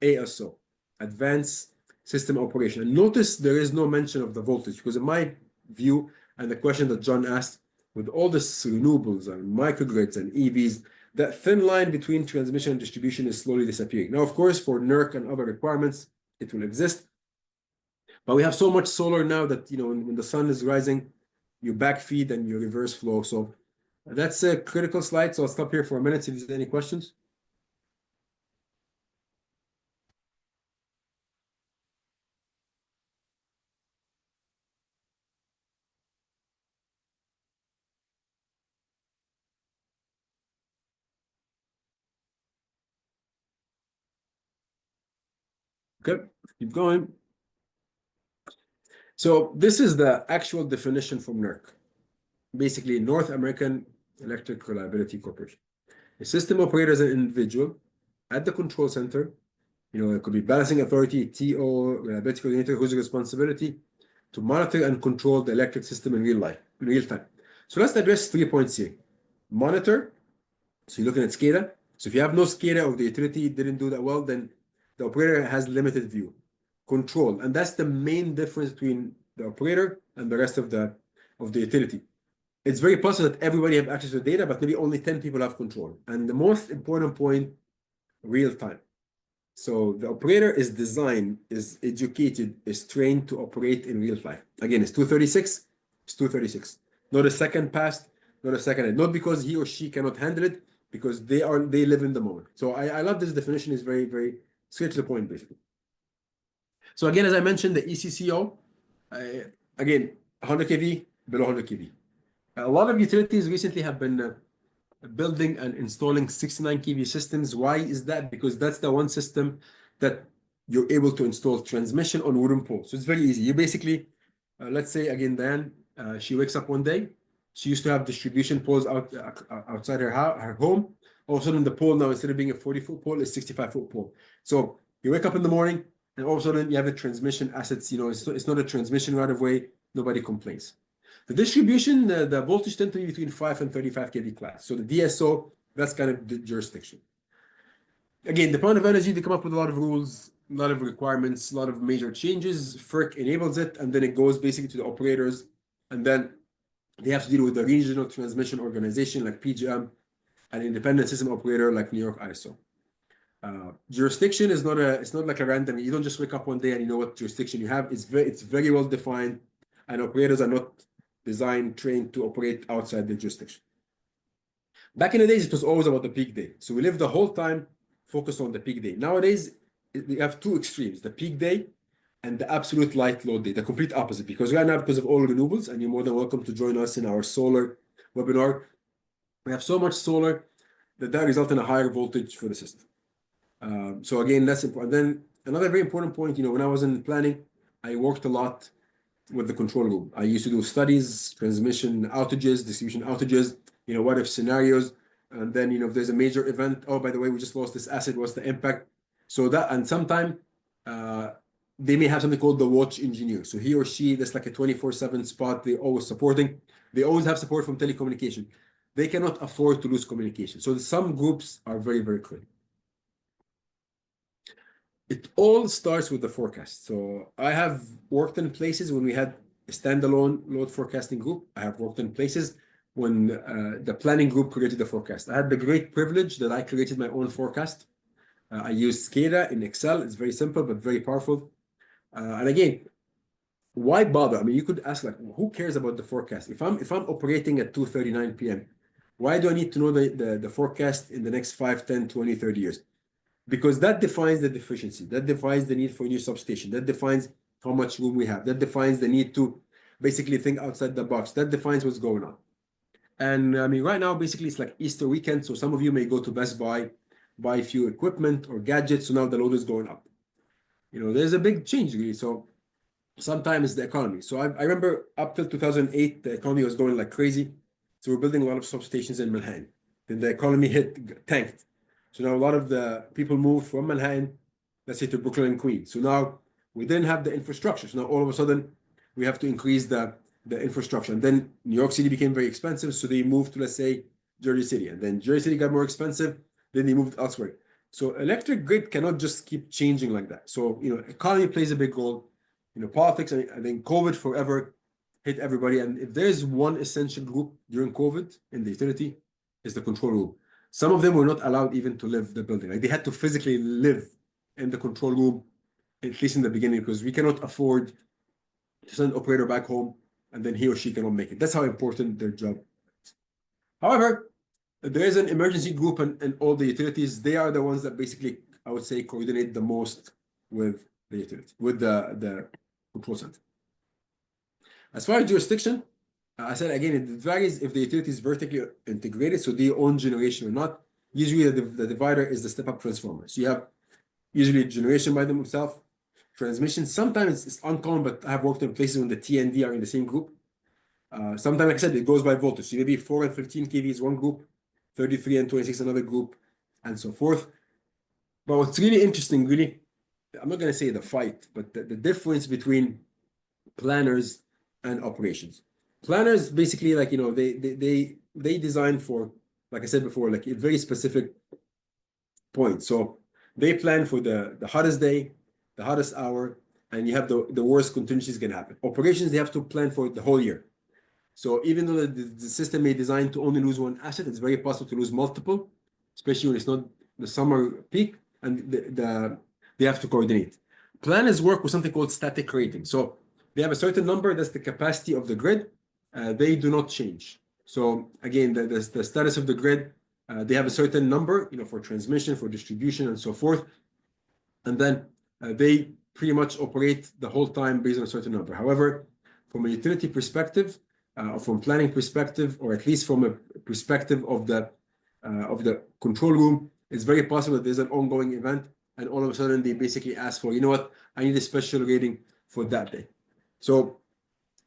ASO, Advanced System Operation. And notice there is no mention of the voltage because in my view, and the question that John asked, with all the renewables and microgrids and EVs, that thin line between transmission and distribution is slowly disappearing. Now, of course, for NERC and other requirements, it will exist. But we have so much solar now that, when the sun is rising, you backfeed and you reverse flow. So that's a critical slide. So I'll stop here for a minute if there's any questions. Okay, keep going. So this is the actual definition from NERC, basically North American Electric Reliability Corporation. A system operator is an individual at the control center. It could be balancing authority, TO, reliability coordinator, whose responsibility to monitor and control the electric system in real time. So let's address 3 points here. Monitor. So you're looking at SCADA. So if you have no SCADA or the utility didn't do that well, then the operator has limited view. Control, and that's the main difference between the operator and the rest of the utility. It's very possible that everybody have access to data, but maybe only 10 people have control. And the most important point, real time. So the operator is designed, is educated, is trained to operate in real time. Again, it's 236, it's 236. Not a second past, not a second, not because he or she cannot handle it, because they live in the moment. So I love this definition, is very, very straight to the point, basically. So again, as I mentioned, the ECCO, again, 100 kV, below 100 kV. A lot of utilities recently have been building and installing 69 kV systems. Why is that? Because that's the one system that you're able to install transmission on wooden poles. So it's very easy. You basically, let's say again, Diane, she wakes up one day. She used to have distribution poles outside her home. All of a sudden, the pole now, instead of being a 40-foot pole, is 65-foot pole. So you wake up in the morning, and all of a sudden, you have the transmission assets. It's not a transmission right of way. Nobody complains. The distribution, the voltage tends to be between 5 and 35 kV class. So the DSO, that's kind of the jurisdiction. Again, Department of Energy, they come up with a lot of rules, a lot of requirements, a lot of major changes. FERC enables it, and then it goes basically to the operators, and then they have to deal with the regional transmission organization like PJM, an independent system operator like New York ISO. Jurisdiction is it's not like a random. You don't just wake up one day and you know what jurisdiction you have. It's very well defined, and operators are not designed, trained to operate outside the jurisdiction. Back in the days, it was always about the peak day. So we lived the whole time focused on the peak day. Nowadays, we have two extremes: the peak day and the absolute light load day, the complete opposite. Because right now, because of all renewables, and you're more than welcome to join us in our solar webinar, we have so much solar that results in a higher voltage for the system. So again, that's important. Then another very important point, when I was in planning, I worked a lot with the control room. I used to do studies, transmission outages, distribution outages, what if scenarios, and then, if there's a major event, oh, by the way, we just lost this asset, what's the impact? So that, and sometime they may have something called the watch engineer. So he or she, that's like a 24/7 spot, they're always supporting. They always have support from telecommunication. They cannot afford to lose communication. So some groups are very, very clear. It all starts with the forecast. So I have worked in places when we had a standalone load forecasting group. I have worked in places when the planning group created the forecast. I had the great privilege that I created my own forecast. I used SCADA in Excel. It's very simple, but very powerful. And again, why bother? I mean, you could ask, like, who cares about the forecast? If I'm operating at 2:39 p.m., why do I need to know the forecast in the next 5, 10, 20, 30 years? Because that defines the deficiency. That defines the need for a new substation. That defines how much room we have. That defines the need to basically think outside the box. That defines what's going on. And I mean, right now, basically, it's like Easter weekend. So some of you may go to Best Buy, buy a few equipment or gadgets. So now the load is going up. There's a big change, really. So sometimes the economy. So I remember up till 2008, the economy was going like crazy. So we're building a lot of substations in Manhattan. Then the economy tanked. So now a lot of the people moved from Manhattan, let's say, to Brooklyn and Queens. So now we didn't have the infrastructure. So now all of a sudden we have to increase the infrastructure. And then New York City became very expensive. So they moved to, let's say, Jersey City. And then Jersey City got more expensive. Then they moved elsewhere. So electric grid cannot just keep changing like that. So, economy plays a big role. Politics, and then COVID forever hit everybody. And if there's one essential group during COVID in the utility, is the control room. Some of them were not allowed even to leave the building. Like they had to physically live in the control room, at least in the beginning, because we cannot afford to send an operator back home and then he or she cannot make it. That's how important their job is. However, there is an emergency group and all the utilities. They are the ones that basically, I would say, coordinate the most with the utility, with the control center. As far as jurisdiction, I said again, it varies if the utility is vertically integrated, so they own generation or not. Usually the divider is the step-up transformer. So you have usually generation by themselves, transmission. Sometimes it's uncommon, but I have worked in places when the T and D are in the same group. Sometimes, like I said, it goes by voltage. So maybe 4 and 15 kV is one group, 33 and 26 another group, and so forth. But what's really interesting, really, I'm not going to say the fight, but the difference between planners and operations. Planners basically, like, they design for, like I said before, like a very specific point. So they plan for the hottest day, the hottest hour, and you have the worst contingencies can happen. Operations, they have to plan for the whole year. So even though the system may design to only lose one asset, it's very possible to lose multiple, especially when it's not the summer peak, and they have to coordinate. Planners work with something called static rating. So they have a certain number, that's the capacity of the grid. They do not change. So again, the status of the grid, they have a certain number, for transmission, for distribution, and so forth. And then they pretty much operate the whole time based on a certain number. However, from a utility perspective, from planning perspective, or at least from a perspective of the control room, it's very possible that there's an ongoing event. and all of a sudden they basically ask for, you know what, I need a special rating for that day. So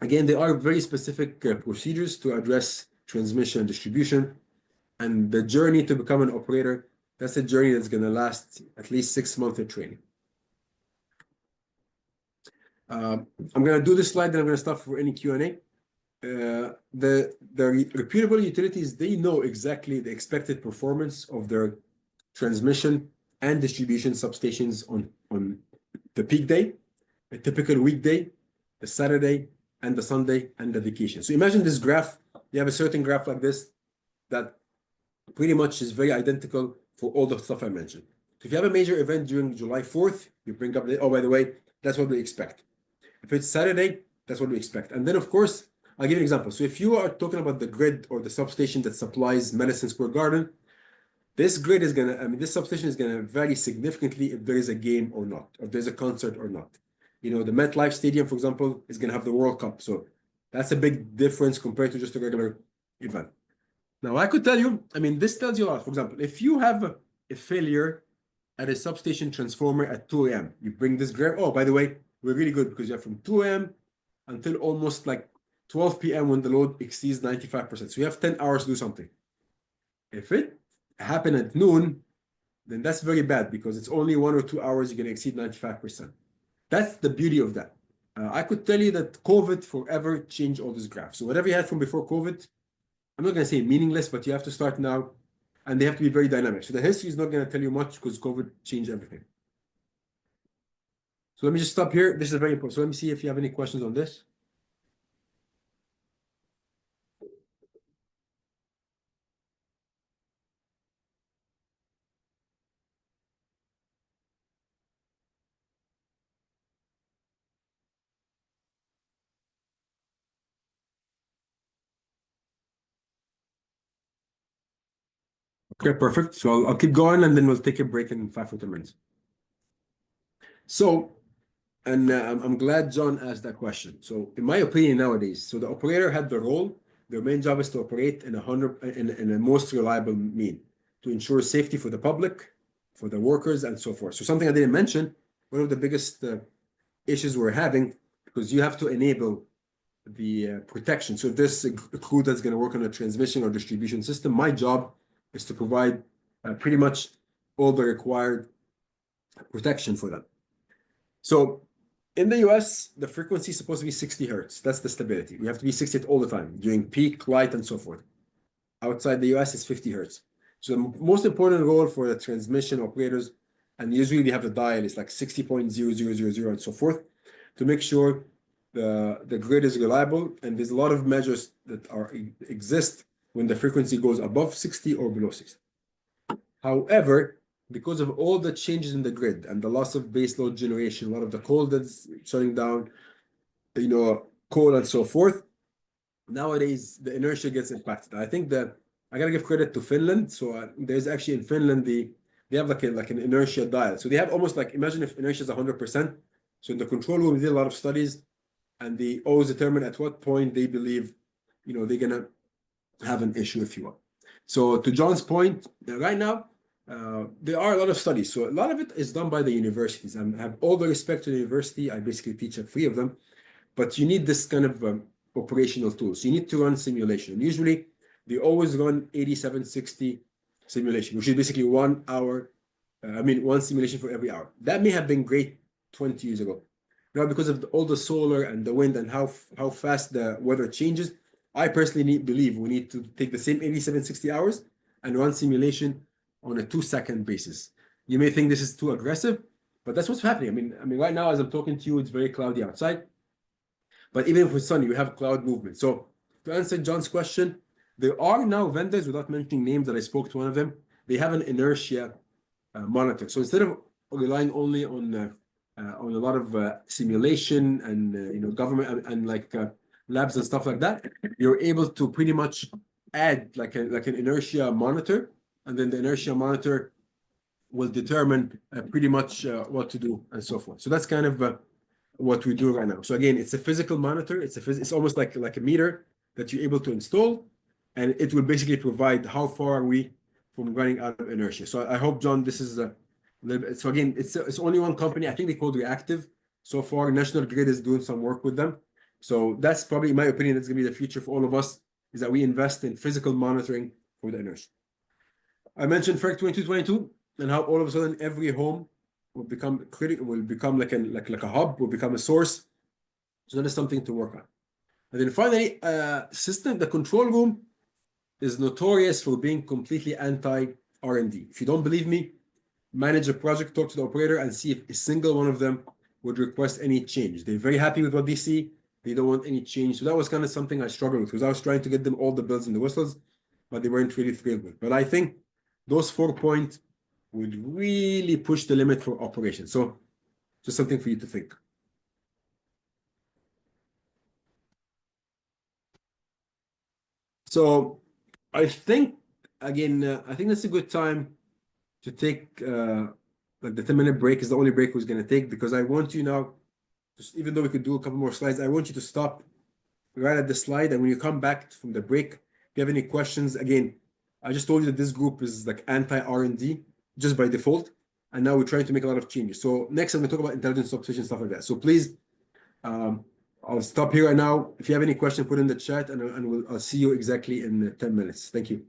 again, there are very specific procedures to address transmission and distribution, and the journey to become an operator, that's a journey that's going to last at least 6 months of training. I'm going to do this slide, then I'm going to stop for any Q&A. The reputable utilities, they know exactly the expected performance of their transmission and distribution substations on the peak day, a typical weekday, the Saturday, and the Sunday, and the vacation. So imagine this graph. You have a certain graph like this that pretty much is very identical for all the stuff I mentioned. So if you have a major event during July 4th, you bring up the, oh, by the way, that's what we expect. If it's Saturday, that's what we expect. And then, of course, I'll give you an example. So if you are talking about the grid or the substation that supplies Madison Square Garden, this grid is going to, I mean, this substation is going to vary significantly if there is a game or not, if there's a concert or not. You know, the MetLife Stadium, for example, is going to have the World Cup. So that's a big difference compared to just a regular event. Now, I could tell you, I mean, this tells you a lot. For example, if you have a failure at a substation transformer at 2 a.m., you bring this graph. Oh, by the way, we're really good because you have from 2 a.m. until almost like 12 p.m. when the load exceeds 95%. So you have 10 hours to do something. If it happened at noon, then that's very bad because it's only 1 or 2 hours you're going to exceed 95%. That's the beauty of that. I could tell you that COVID forever changed all this graph. So whatever you had from before COVID, I'm not going to say meaningless, but you have to start now, and they have to be very dynamic. So the history is not going to tell you much because COVID changed everything. So let me just stop here. This is very important. So let me see if you have any questions on this. Okay, perfect. So I'll keep going and then we'll take a break in 5 or 10 minutes. So, and I'm glad John asked that question. So in my opinion nowadays, so the operator had the role, their main job is to operate in a most reliable mean to ensure safety for the public, for the workers, and so forth. So something I didn't mention, one of the biggest issues we're having, because you have to enable the protection. So if there's a crew that's going to work on a transmission or distribution system, my job is to provide pretty much all the required protection for them. So in the US, the frequency is supposed to be 60 hertz. That's the stability. We have to be 60 all the time during peak, light, and so forth. Outside the US, it's 50 hertz. So the most important role for the transmission operators, and usually they have the dial, is like 60.0000 and so forth, to make sure the grid is reliable. And there's a lot of measures that exist when the frequency goes above 60 or below 60. However, because of all the changes in the grid and the loss of baseload generation, a lot of the coal that's shutting down, you know, coal and so forth, nowadays the inertia gets impacted. I think that I gotta give credit to Finland. So there's actually in Finland they have like an inertia dial. So they have almost like, imagine if inertia is 100%. So in the control room, we did a lot of studies, and they always determine at what point they believe, you know, they're gonna have an issue, if you will. So to John's point, right now, there are a lot of studies. So a lot of it is done by the universities. I have all the respect to the university. I basically teach at 3 of them. But you need this kind of operational tools. You need to run simulation. And usually, they always run 8760 simulation, which is basically 1 hour, one simulation for every hour. That may have been great 20 years ago. Now, because of all the solar and the wind and how fast the weather changes, I personally believe we need to take the same 8760 hours and run simulation on a 2-second basis. You may think this is too aggressive, but that's what's happening. I mean, right now, as I'm talking to you, it's very cloudy outside. But even if it's sunny, you have cloud movement. So to answer John's question, there are now vendors, without mentioning names, that I spoke to one of them. They have an inertia monitor. So instead of relying only on a lot of simulation and government and like labs and stuff like that, you're able to pretty much add like an inertia monitor, and then the inertia monitor will determine pretty much what to do and so forth. So that's kind of what we do right now. So again, it's a physical monitor. It's almost like a meter that you're able to install, and it will basically provide how far are we from running out of inertia. So I hope, John, this is So again, it's only one company. I think they called Reactive. So far, National Grid is doing some work with them. So that's probably, in my opinion, that's gonna be the future for all of us, is that we invest in physical monitoring for the inertia. I mentioned FERC 2222 and how all of a sudden every home will become critical, will become like a hub, will become a source. So that is something to work on. And then finally, the control room is notorious for being completely anti-R&D. If you don't believe me, manage a project, talk to the operator, and see if a single one of them would request any change. They're very happy with what they see. They don't want any change. So that was kind of something I struggled with because I was trying to get them all the bells and the whistles, but they weren't really thrilled with. But I think those 4 points would really push the limit for operations. So just something for you to think. So I think, again, I think that's a good time to take like the 10-minute break is the only break we're going to take because I want you now, just even though we could do a couple more slides, I want you to stop right at the slide. And when you come back from the break, if you have any questions, again, I just told you that this group is like anti-R&D just by default. And now we're trying to make a lot of changes. So next, I'm going to talk about intelligence substation, stuff like that. So please, um, I'll stop here right now. If you have any question, put in the chat and I'll see you exactly in 10 minutes. Thank you.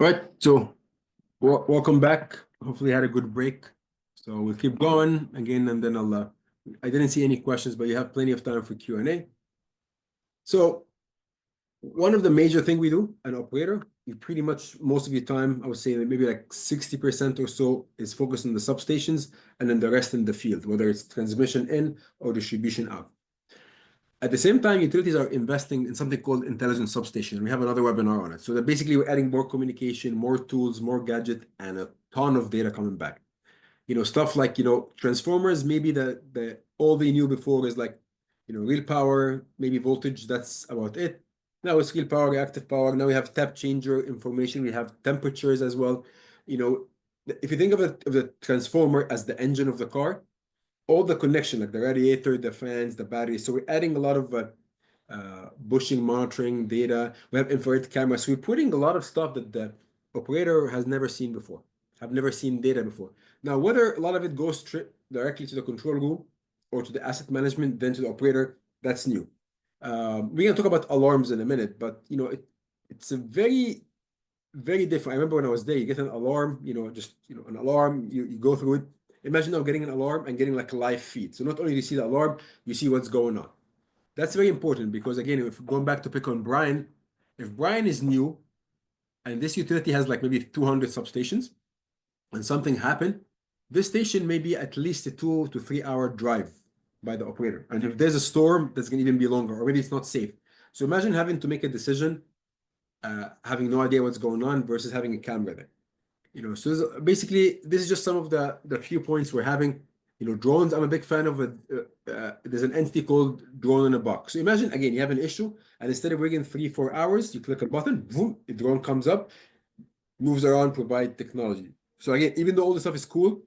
All right, so welcome back. Hopefully, you had a good break. So we'll keep going again, and then I didn't see any questions, but you have plenty of time for Q&A. So one of the major thing we do, an operator, you pretty much most of your time, I would say that maybe like 60% or so is focused on the substations, and then the rest in the field, whether it's transmission in or distribution out. At the same time, utilities are investing in something called intelligent substation. We have another webinar on it. So that basically we're adding more communication, more tools, more gadget, and a ton of data coming back. Stuff like, transformers, maybe the all they knew before is like, real power, maybe voltage, that's about it. Now it's real power, reactive power. Now we have tap changer information. We have temperatures as well. If you think of the transformer as the engine of the car, all the connection, like the radiator, the fans, the battery. So we're adding a lot of bushing monitoring data. We have infrared cameras. So we're putting a lot of stuff that the operator has never seen before, have never seen data before. Now, whether a lot of it goes directly to the control room or to the asset management, then to the operator, that's new. We're going to talk about alarms in a minute, but it's a very, very different. I remember when I was there, you get an alarm, just an alarm, you go through it. Imagine now getting an alarm and getting like a live feed. So not only do you see the alarm, you see what's going on. That's very important because again, if going back to pick on Brian, if Brian is new and this utility has like maybe 200 substations and something happened, this station may be at least a 2 to 3 hour drive by the operator. And if there's a storm, that's going to even be longer, or maybe it's not safe. So imagine having to make a decision, having no idea what's going on versus having a camera there. So basically, this is just some of the few points we're having. Drones, I'm a big fan of it. There's an entity called drone in a box. So imagine, again, you have an issue, and instead of waiting 3, 4 hours, you click a button, boom, the drone comes up, moves around, provide technology. So again, even though all this stuff is cool,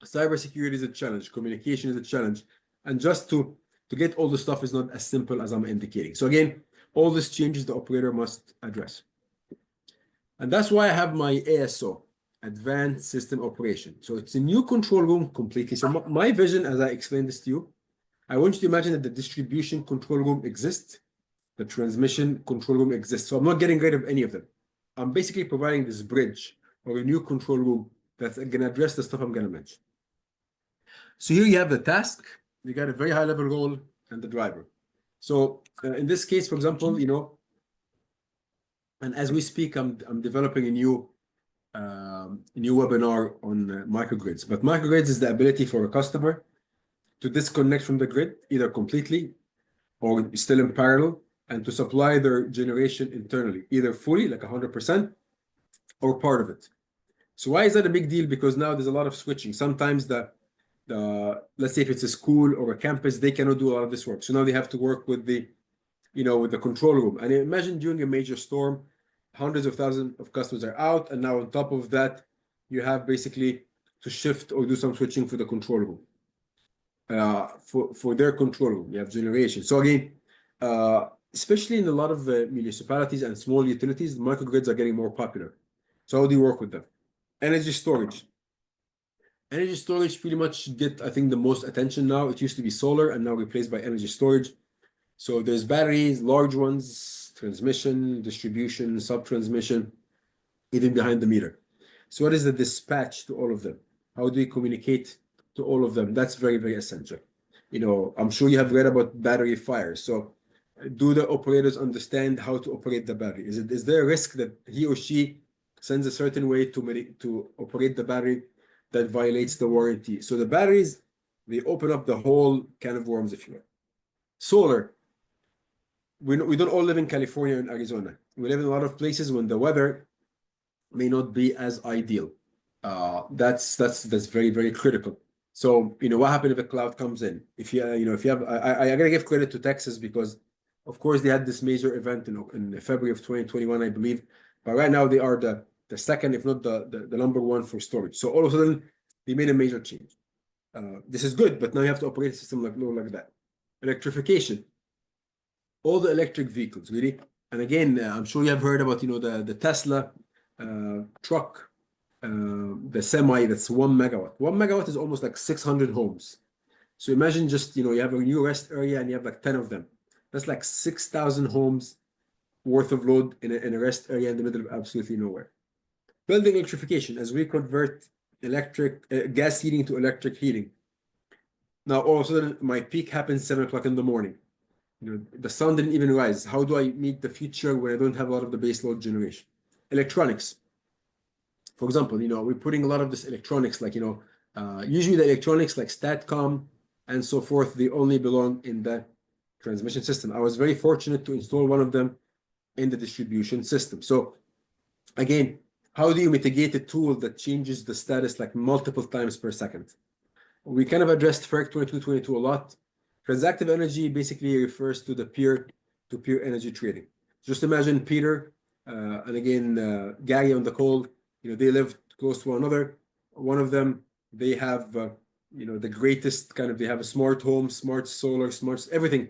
cybersecurity is a challenge, communication is a challenge. And just to get all the stuff is not as simple as I'm indicating. So again, all these changes the operator must address. And that's why I have my ASO, Advanced System Operation. So it's a new control room completely. So my vision, as I explained this to you, I want you to imagine that the distribution control room exists, the transmission control room exists. So I'm not getting rid of any of them. I'm basically providing this bridge or a new control room that's going to address the stuff I'm going to mention. So here you have the task, you got a very high level role and the driver. So in this case, for example, and as we speak, I'm developing a new webinar on microgrids. But microgrids is the ability for a customer to disconnect from the grid, either completely or still in parallel, and to supply their generation internally, either fully, like 100%, or part of it. So why is that a big deal? Because now there's a lot of switching. Sometimes let's say if it's a school or a campus, they cannot do a lot of this work. So now they have to work with the control room. And imagine during a major storm, hundreds of thousands of customers are out, and now on top of that, you have basically to shift or do some switching for the control room. For their control room, you have generation. So again, especially in a lot of municipalities and small utilities, microgrids are getting more popular. So how do you work with them? Energy storage. Energy storage pretty much get, I think, the most attention now. It used to be solar and now replaced by energy storage. So there's batteries, large ones, transmission, distribution, sub-transmission, even behind the meter. So what is the dispatch to all of them? How do we communicate to all of them? That's very, very essential. I'm sure you have read about battery fires. So do the operators understand how to operate the battery? Is there a risk that he or she sends a certain way to operate the battery that violates the warranty? So the batteries, they open up the whole can of worms, if you will. Solar. We don't all live in California and Arizona. We live in a lot of places when the weather may not be as ideal. That's very, very critical. So what happens if a cloud comes in? If you have, I gotta give credit to Texas because, of course, they had this major event in February of 2021, I believe. But right now they are the second, if not the number one for storage. So all of a sudden they made a major change. This is good, but now you have to operate a system like that. Electrification. All the electric vehicles, really. And again, I'm sure you have heard about, the Tesla truck, the semi that's 1 megawatt. 1 megawatt is almost like 600 homes. So imagine just, you have a new rest area and you have like 10 of them. That's like 6,000 homes worth of load in a rest area in the middle of absolutely nowhere. Building electrification as we convert gas heating to electric heating. Now, all of a sudden, my peak happens 7 o'clock in the morning. The sun didn't even rise. How do I meet the future where I don't have a lot of the baseload generation? Electronics. For example, we're putting a lot of this electronics, like, usually the electronics like StatCom and so forth, they only belong in the transmission system. I was very fortunate to install one of them in the distribution system. So again, how do you mitigate a tool that changes the status like multiple times per second? We kind of addressed FERC 2222 a lot. Transactive energy basically refers to the peer-to-peer energy trading. Just imagine Peter and again Gary on the call. They live close to one another. One of them, they have the greatest kind of. They have a smart home, smart solar, smart everything,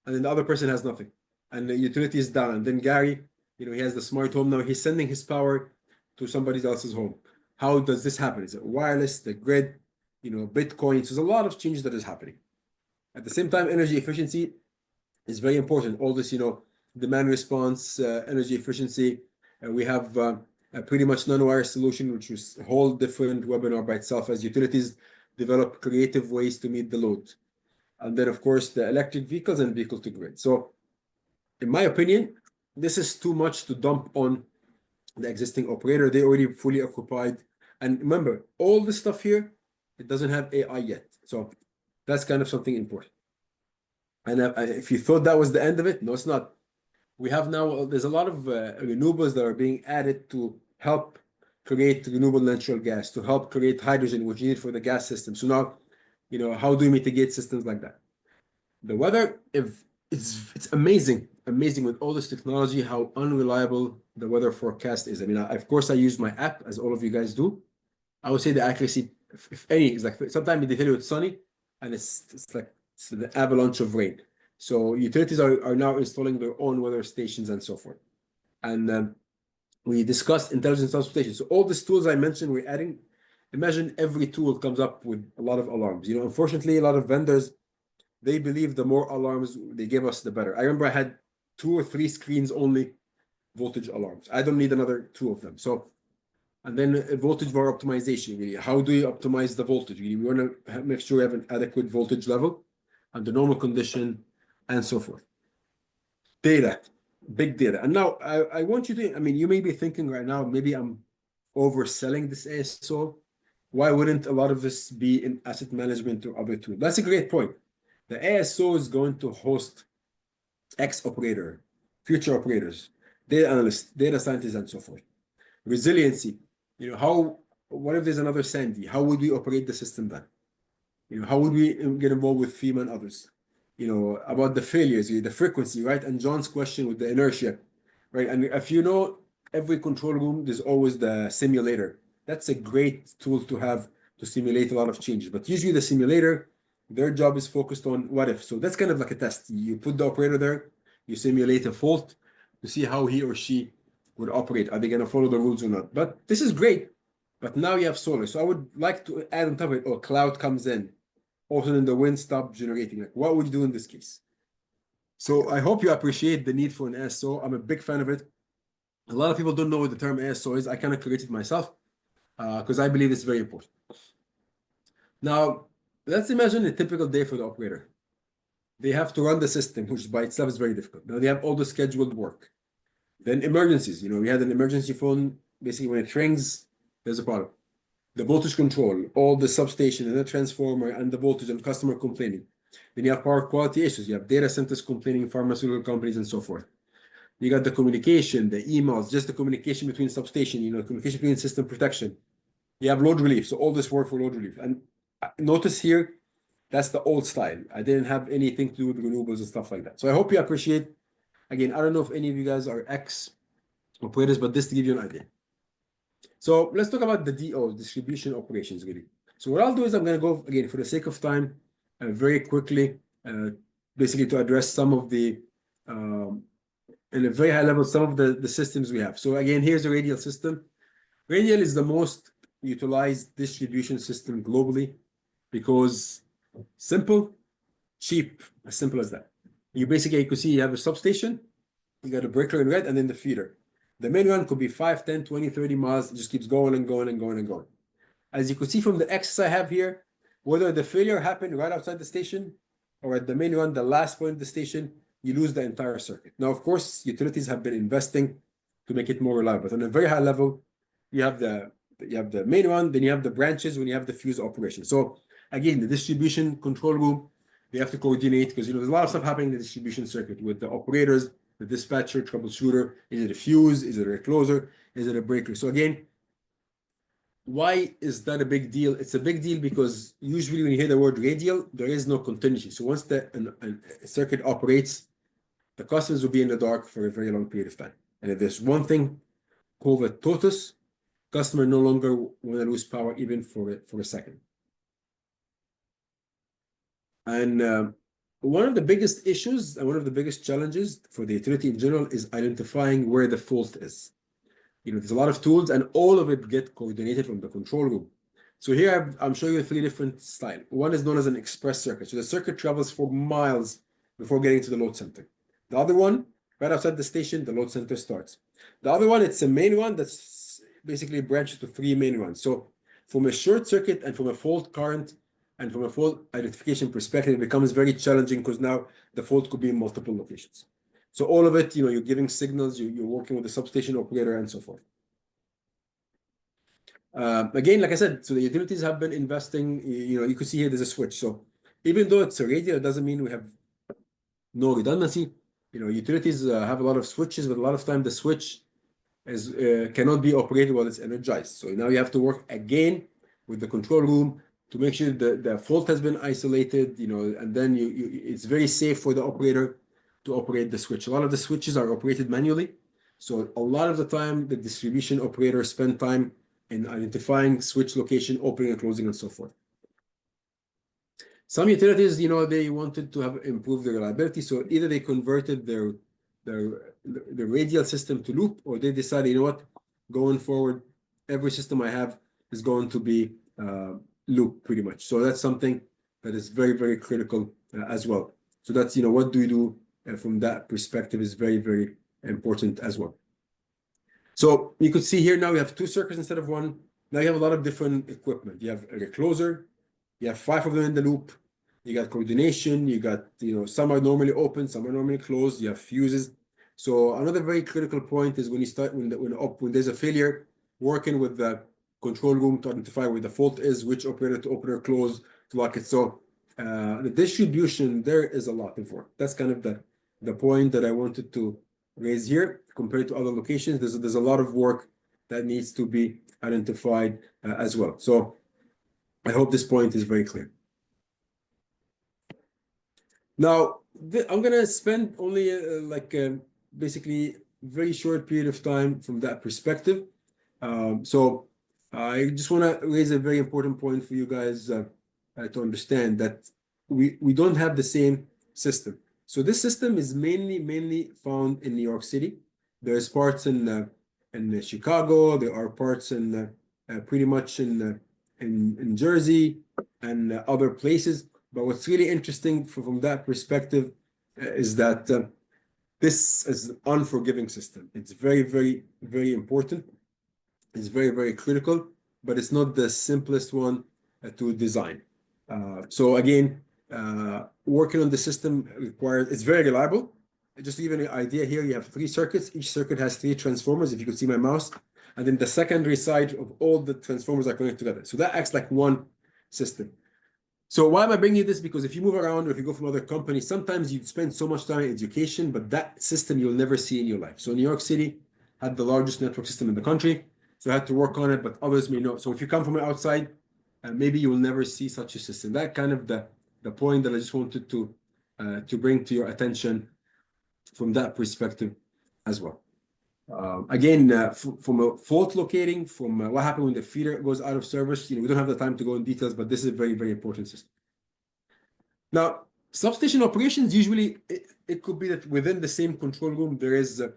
and then the other person has nothing, and the utility is down. And then Gary, he has the smart home now. He's sending his power to somebody else's home. How does this happen? Is it wireless, the grid, Bitcoin? So there's a lot of changes that is happening. At the same time, energy efficiency is very important. All this, demand response, energy efficiency. We have a pretty much non-wire solution, which is a whole different webinar by itself as utilities develop creative ways to meet the load. And then, of course, the electric vehicles and vehicle to grid. So in my opinion, this is too much to dump on the existing operator. They already fully occupied. And remember, all this stuff here, it doesn't have AI yet. So that's kind of something important. And if you thought that was the end of it, no, it's not. We have now, there's a lot of renewables that are being added to help create renewable natural gas, to help create hydrogen, which you need for the gas system. So now, how do we mitigate systems like that? The weather, if it's amazing with all this technology, how unreliable the weather forecast is. I mean, of course, I use my app, as all of you guys do. I would say the accuracy, if any, is like sometimes they tell you it's sunny, and it's like it's the avalanche of rain. So utilities are now installing their own weather stations and so forth. And we discussed intelligent transportation. So all these tools I mentioned, we're adding. Imagine every tool comes up with a lot of alarms. Unfortunately, a lot of vendors, they believe the more alarms they give us, the better. I remember I had 2 or 3 screens only voltage alarms. I don't need another 2 of them. So, and then voltage bar optimization. Really, how do you optimize the voltage? We want to make sure we have an adequate voltage level under normal condition and so forth. Data, big data. And now I want you to, I mean, you may be thinking right now, maybe I'm overselling this ASO. Why wouldn't a lot of this be in asset management or other tools? That's a great point. The ASO is going to host X operator, future operators, data analysts, data scientists, and so forth. Resiliency, what if there's another Sandy? How would we operate the system then? How would we get involved with FEMA and others? About the failures, the frequency, right? And John's question with the inertia, right? And if every control room, there's always the simulator. That's a great tool to have to simulate a lot of changes. But usually the simulator, their job is focused on what if. So that's kind of like a test. You put the operator there, you simulate a fault to see how he or she would operate. Are they going to follow the rules or not? But this is great. But now you have solar. So I would like to add on top of it, cloud comes in. Also, then the wind stops generating. Like, what would you do in this case? So I hope you appreciate the need for an ASO. I'm a big fan of it. A lot of people don't know what the term ASO is. I kind of created myself because I believe it's very important. Now, let's imagine a typical day for the operator. They have to run the system, which by itself is very difficult. Now they have all the scheduled work. Then emergencies. We had an emergency phone. Basically, when it rings, there's a problem. The voltage control, all the substation and the transformer and the voltage and customer complaining. Then you have power quality issues. You have data centers complaining, pharmaceutical companies, and so forth. You got the communication, the emails, just the communication between substation, communication between system protection. You have load relief. So all this work for load relief. And notice here, that's the old style. I didn't have anything to do with renewables and stuff like that. So I hope you appreciate. Again, I don't know if any of you guys are ex-operators, but this to give you an idea. So let's talk about the DO, distribution operations, really. So what I'll do is I'm going to go, again, for the sake of time, very quickly, basically to address some of the, in a very high level, some of the systems we have. So again, here's the radial system. Radial is the most utilized distribution system globally because simple, cheap, as simple as that. You can see you have a substation, you got a breaker in red, and then the feeder. The main run could be 5, 10, 20, 30 miles. It just keeps going and going and going and going. As you can see from the X I have here, whether the failure happened right outside the station or at the main run, the last point of the station, you lose the entire circuit. Now, of course, utilities have been investing to make it more reliable. But on a very high level, you have the main run, then you have the branches when you have the fuse operation. So again, the distribution control room, they have to coordinate because there's a lot of stuff happening in the distribution circuit with the operators, the dispatcher, troubleshooter. Is it a fuse? Is it a recloser? Is it a breaker? So again, why is that a big deal? It's a big deal because usually when you hear the word radial, there is no continuity. So once a circuit operates, the customers will be in the dark for a very long period of time. And if there's one thing COVID taught us, customer no longer want to lose power even for a second. And one of the biggest issues and one of the biggest challenges for the utility in general is identifying where the fault is. There's a lot of tools and all of it get coordinated from the control room. So here I'm showing you 3 different styles. One is known as an express circuit. So the circuit travels for miles before getting to the load center. The other one, right outside the station, the load center starts. The other one, it's a main one that's basically branched to 3 main runs. So from a short circuit and from a fault current and from a fault identification perspective, it becomes very challenging because now the fault could be in multiple locations. So all of it, you're giving signals, you're working with the substation operator and so forth. Again, like I said, so the utilities have been investing, you can see here there's a switch. So even though it's a radial, it doesn't mean we have no redundancy. Utilities have a lot of switches, but a lot of time the switch cannot be operated while it's energized. So now you have to work again with the control room to make sure the fault has been isolated, and then it's very safe for the operator to operate the switch. A lot of the switches are operated manually. So a lot of the time, the distribution operator spend time in identifying switch location, opening and closing, and so forth. Some utilities, they wanted to have improved the reliability. So either they converted their radial system to loop, or they decided, what, going forward, every system I have is going to be loop pretty much. So that's something that is very, very critical as well. So that's, what do you do from that perspective is very, very important as well. So you could see here now we have 2 circuits instead of 1. Now you have a lot of different equipment. You have a recloser, you have 5 of them in the loop. You got coordination, you got, some are normally open, some are normally closed, you have fuses. So another very critical point is when you start, when there's a failure, working with the control room to identify where the fault is, which operator to open or close to lock it. So the distribution, there is a lot of work. That's kind of the point that I wanted to raise here compared to other locations. There's a lot of work that needs to be identified as well. So I hope this point is very clear. Now, I'm going to spend only basically very short period of time from that perspective. So I just want to raise a very important point for you guys to understand that we don't have the same system. So this system is mainly found in New York City. There's parts in Chicago. There are parts in pretty much in Jersey and other places. But what's really interesting from that perspective is that this is an unforgiving system. It's very, very, very important. It's very, very critical, but it's not the simplest one to design. So again, working on the system requires, it's very reliable. Just to give you an idea here, you have 3 circuits. Each circuit has 3 transformers, if you could see my mouse. And then the secondary side of all the transformers are connected together. So that acts like one system. So why am I bringing you this? Because if you move around or if you go from other companies, sometimes you spend so much time in education, but that system you'll never see in your life. So New York City had the largest network system in the country. So I had to work on it, but others may not. So if you come from outside, maybe you will never see such a system. That kind of the point that I just wanted to bring to your attention from that perspective as well. Again, from a fault locating, from what happened when the feeder goes out of service, we don't have the time to go in details, but this is a very, very important system. Now, substation operations, usually it could be that within the same control room, there is a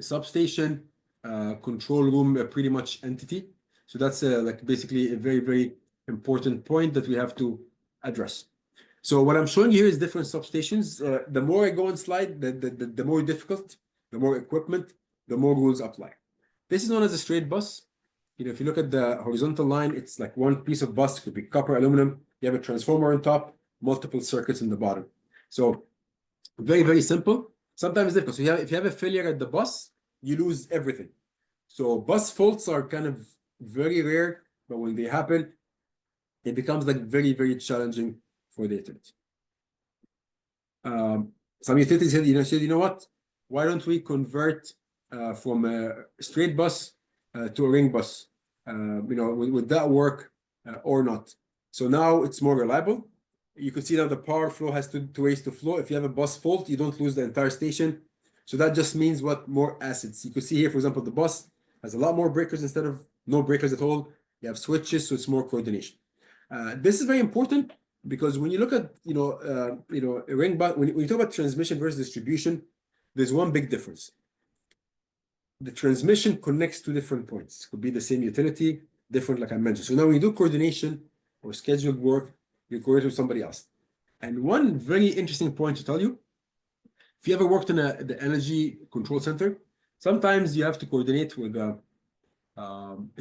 substation control room, pretty much entity. So that's like basically a very, very important point that we have to address. So what I'm showing you here is different substations. The more I go on slide, the more difficult, the more equipment, the more rules apply. This is known as a straight bus. If you look at the horizontal line, it's like one piece of bus, could be copper, aluminum. You have a transformer on top, multiple circuits in the bottom. So very, very simple. Sometimes difficult. So if you have a failure at the bus, you lose everything. So bus faults are kind of very rare, but when they happen, it becomes like very, very challenging for the utility. Some utilities said, you know what? Why don't we convert from a straight bus to a ring bus? Would that work or not? So now it's more reliable. You can see now the power flow has two ways to flow. If you have a bus fault, you don't lose the entire station. So that just means what? More assets. You can see here, for example, the bus has a lot more breakers instead of no breakers at all. You have switches, so it's more coordination. This is very important because when you look at a ring bus, when you talk about transmission versus distribution, there's one big difference. The transmission connects two different points. It could be the same utility, different, like I mentioned. So now when you do coordination or scheduled work, you coordinate with somebody else. And one very interesting point to tell you, if you ever worked in the energy control center, sometimes you have to coordinate with a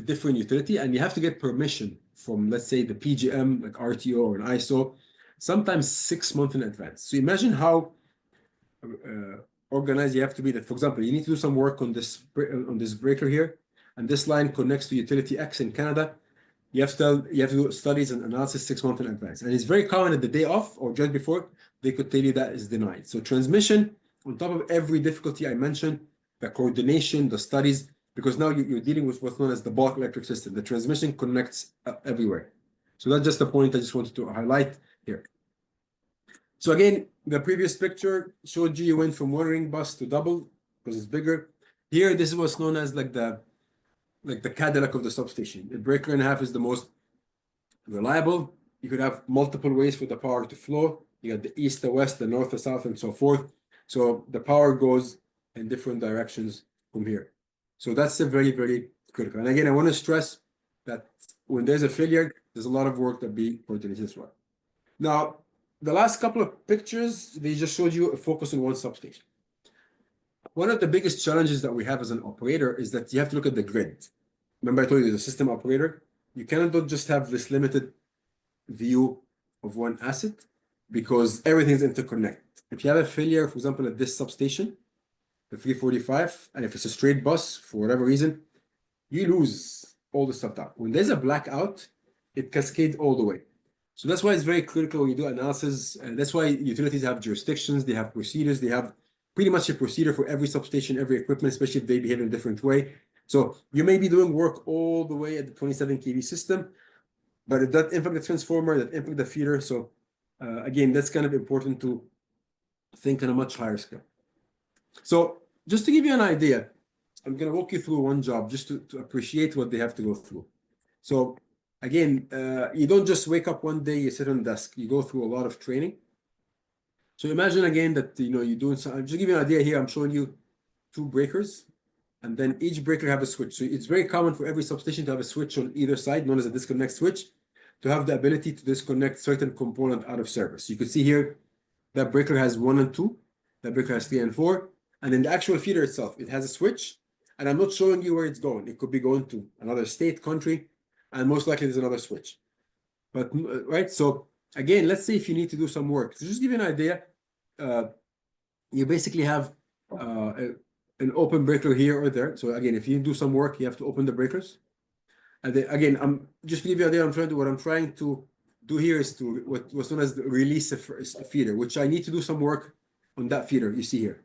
different utility, and you have to get permission from, let's say, the PGM, like RTO or an ISO, sometimes 6 months in advance. So imagine how organized you have to be. That, for example, you need to do some work on this breaker here, and this line connects to utility X in Canada. You have to do studies and analysis 6 months in advance, and it's very common at the day off or just before they could tell you that is denied. So transmission, on top of every difficulty I mentioned, the coordination, the studies, because now you're dealing with what's known as the bulk electric system. The transmission connects everywhere. So that's just a point I just wanted to highlight here. So again, the previous picture showed you went from one ring bus to double because it's bigger. Here, this is what's known as like the Cadillac of the substation. A breaker and a half is the most reliable. You could have multiple ways for the power to flow. You got the east, the west, the north, the south, and so forth. So the power goes in different directions from here. So that's a very, very critical. And again, I want to stress that when there's a failure, there's a lot of work that be coordinated as well. Now, the last couple of pictures, they just showed you a focus on one substation. One of the biggest challenges that we have as an operator is that you have to look at the grid. Remember I told you there's a system operator? You cannot just have this limited view of one asset because everything is interconnected. If you have a failure, for example, at this substation, the 345, and if it's a straight bus, for whatever reason, you lose all the stuff down. When there's a blackout, it cascades all the way. So that's why it's very critical when you do analysis. And that's why utilities have jurisdictions, they have procedures, they have pretty much a procedure for every substation, every equipment, especially if they behave in a different way. So you may be doing work all the way at the 27 kV system, but it does impact the transformer, that impact the feeder. So again, that's kind of important to think on a much higher scale. So just to give you an idea, I'm going to walk you through one job just to appreciate what they have to go through. So again, you don't just wake up one day, you sit on the desk, you go through a lot of training. So imagine again that you're doing some, just to give you an idea here, I'm showing you 2 breakers, and then each breaker have a switch. So it's very common for every substation to have a switch on either side, known as a disconnect switch, to have the ability to disconnect certain component out of service. You can see here that breaker has 1 and 2, that breaker has 3 and 4, and then the actual feeder itself, it has a switch, and I'm not showing you where it's going. It could be going to another state, country, and most likely there's another switch. But right, so again, let's say if you need to do some work. So just give you an idea, you basically have an open breaker here or there. So again, if you do some work, you have to open the breakers. And then again, I'm just to give you an idea. What I'm trying to do here is to what's known as the release a feeder, which I need to do some work on that feeder you see here.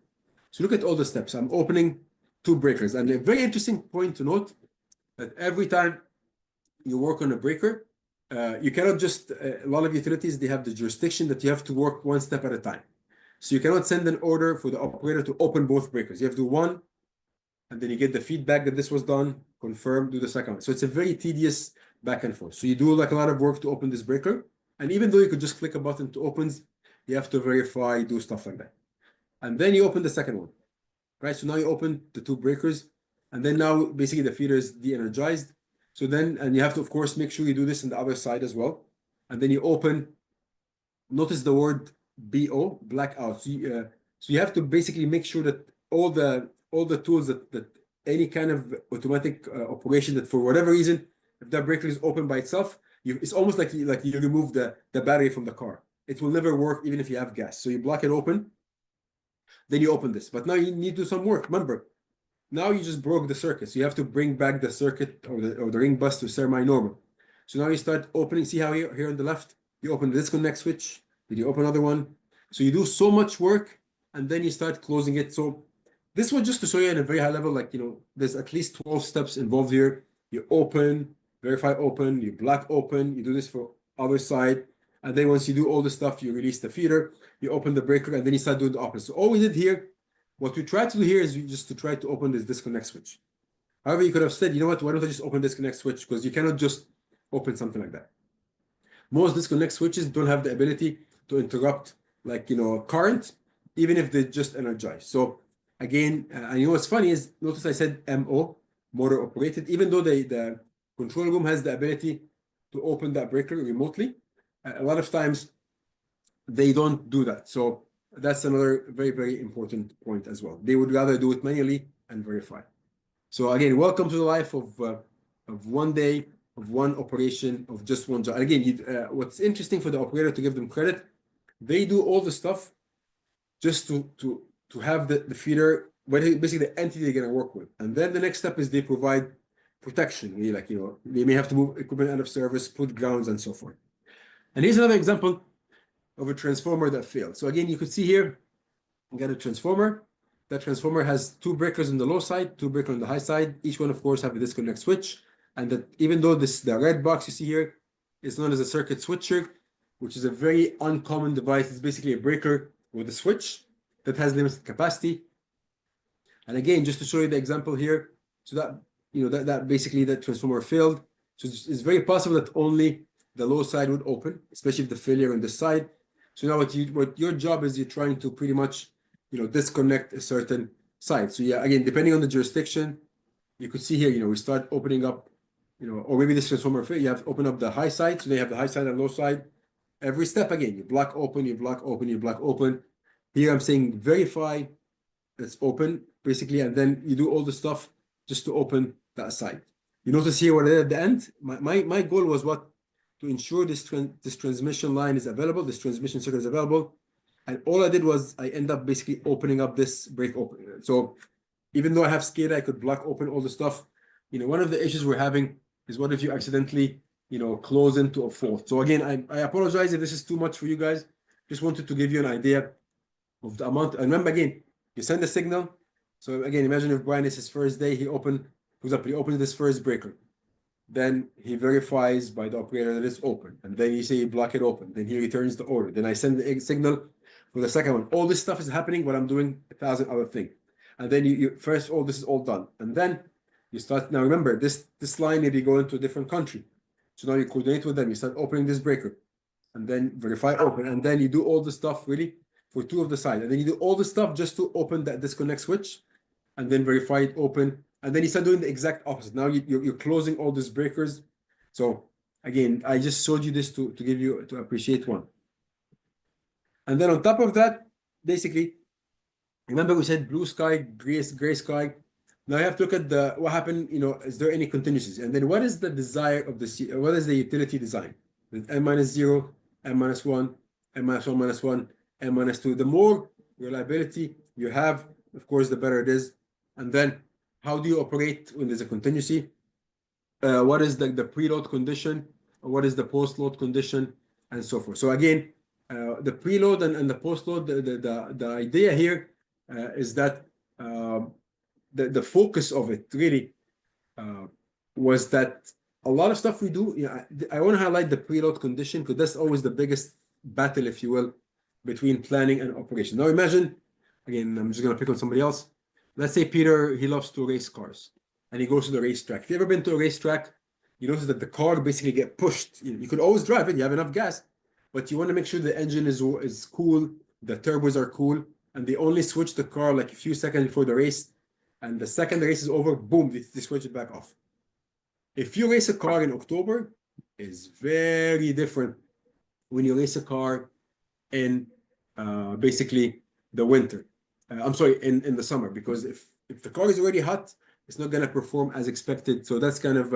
So look at all the steps. I'm opening 2 breakers, and a very interesting point to note that every time you work on a breaker, you cannot just, a lot of utilities, they have the jurisdiction that you have to work one step at a time. So you cannot send an order for the operator to open both breakers. You have to do one, and then you get the feedback that this was done, confirm, do the second one. So it's a very tedious back and forth. So you do like a lot of work to open this breaker. And even though you could just click a button to opens, you have to verify, do stuff like that. And then you open the second one, right? So now you open the 2 breakers, and then now basically the feeder is de-energized. So then, and you have to, of course, make sure you do this on the other side as well. And then you open, notice the word BO, blackout. So you have to basically make sure that all the all the tools that any kind of automatic operation that for whatever reason, if that breaker is open by itself, it's almost like you remove the battery from the car. It will never work even if you have gas. So you block it open, then you open this. But now you need to do some work. Remember, now you just broke the circuit. So you have to bring back the circuit or the ring bus to semi-normal. So now you start opening. See how here on the left, you open the disconnect switch. Then you open another one. So you do so much work and then you start closing it. So this was just to show you at a very high level, like, there's at least 12 steps involved here. You open, verify open, you block open, you do this for other side. And then once you do all the stuff, you release the feeder, you open the breaker, and then you start doing the opposite. So all we did here, what we tried to do here is just to try to open this disconnect switch. However, you could have said, you know what, why don't I just open disconnect switch? Because you cannot just open something like that. Most disconnect switches don't have the ability to interrupt, like, current, even if they just energize. So again, and what's funny is, notice I said MO, motor operated, even though the control room has the ability to open that breaker remotely. A lot of times they don't do that. So that's another very, very important point as well. They would rather do it manually and verify. So again, welcome to the life of one day, of one operation, of just one job. And again, what's interesting for the operator, to give them credit, they do all the stuff just to have the feeder, basically the entity they're gonna work with. And then the next step is they provide protection. They may have to move equipment out of service, put grounds, and so forth. And here's another example of a transformer that failed. So again, you could see here, you got a transformer. That transformer has two breakers on the low side, two breakers on the high side. Each one, of course, have a disconnect switch. And that, even though the red box you see here is known as a circuit switcher, which is a very uncommon device. It's basically a breaker with a switch that has limited capacity. And again, just to show you the example here, so that that basically that transformer failed. So it's very possible that only the low side would open, especially if the failure on this side. So now what your job is, you're trying to pretty much disconnect a certain side. So yeah, again, depending on the jurisdiction, you could see here, we start opening up, or maybe this transformer fail, you have to open up the high side. So they have the high side and low side. Every step, again, you block open, you block open, you block open. Here I'm saying verify it's open, basically, and then you do all the stuff just to open that side. You notice here what I did at the end? My goal was what? To ensure this transmission line is available, this transmission circuit is available. And all I did was I end up basically opening up this break open. So even though I have SCADA, I could block open all the stuff. One of the issues we're having is, what if you accidentally, close into a fault? So again, I apologize if this is too much for you guys. Just wanted to give you an idea of the amount. And remember, again, you send a signal. So again, imagine if Brian is his first day, for example, he opens this first breaker. Then he verifies by the operator that it's open. And then you say you block it open. Then he returns the order. Then I send the signal for the second one. All this stuff is happening while I'm doing 1,000 other things. And then you first, all this is all done. And then you start, now remember, this line may be going to a different country. So now you coordinate with them. You start opening this breaker. And then verify open. And then you do all the stuff really for two of the sides. And then you do all the stuff just to open that disconnect switch. And then verify it open. And then you start doing the exact opposite. Now you're closing all these breakers. So again, I just showed you this to give you, to appreciate one. And then on top of that, basically, remember we said blue sky, gray sky. Now you have to look at what happened, is there any contingencies? And then what is the desire of what is the utility design? With n-0, n-1, n-1 -1, n-2. The more reliability you have, of course, the better it is. And then how do you operate when there's a contingency? What is the preload condition? What is the post-load condition? And so forth. So again, the preload and the post-load, the idea here is that the focus of it really was that a lot of stuff we do, I want to highlight the preload condition because that's always the biggest battle, if you will, between planning and operation. Now imagine, again, I'm just going to pick on somebody else. Let's say Peter, he loves to race cars and he goes to the racetrack. If you've ever been to a racetrack, you notice that the car basically get pushed. You could always drive it, you have enough gas, but you want to make sure the engine is cool, the turbos are cool, and they only switch the car like a few seconds before the race. And the second the race is over, boom, they switch it back off. If you race a car in October, it's very different when you race a car in basically the winter. I'm sorry, in the summer, because if the car is already hot, it's not going to perform as expected. So that's kind of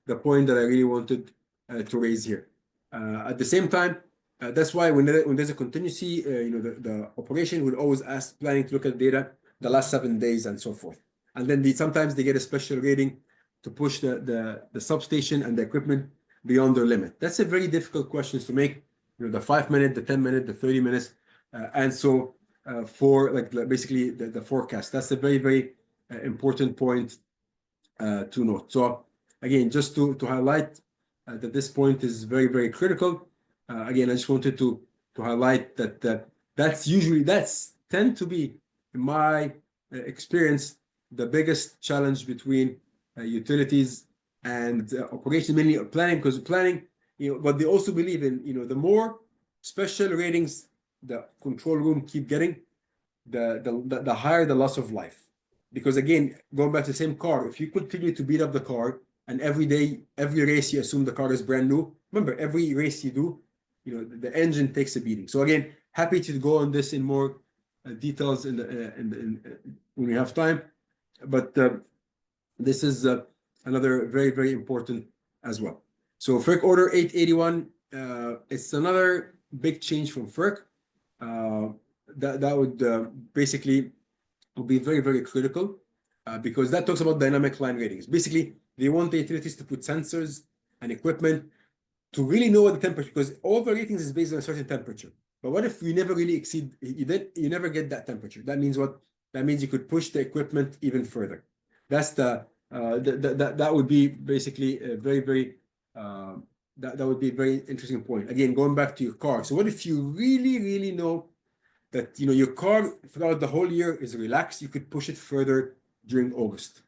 the point that I really wanted to raise here. At the same time, that's why when there's a contingency, the operation will always ask planning to look at data the last 7 days and so forth. And then sometimes they get a special rating to push the substation and the equipment beyond their limit. That's a very difficult question to make. The 5 minute, the 10 minute, the 30 minutes, and so for like basically the forecast. That's a very, very important point to note. So again, just to highlight that this point is very, very critical. Again, I just wanted to highlight that that's tend to be, in my experience, the biggest challenge between utilities and operations, mainly planning, because planning, but they also believe in, the more special ratings the control room keep getting, the higher the loss of life. Because again, going back to the same car, if you continue to beat up the car and every day, every race you assume the car is brand new, remember every race you do, the engine takes a beating. So again, happy to go on this in more details when we have time, but this is another very, very important as well. So FERC Order 881, it's another big change from FERC. That would basically will be very, very critical because that talks about dynamic line ratings. Basically, they want the utilities to put sensors and equipment to really know what the temperature, because all the ratings is based on a certain temperature. But what if you never really exceed, you never get that temperature? That means what? That means you could push the equipment even further. That's that would be basically a very, very that would be a very interesting point. Again, going back to your car. So what if you really, really know that your car throughout the whole year is relaxed, you could push it further during August.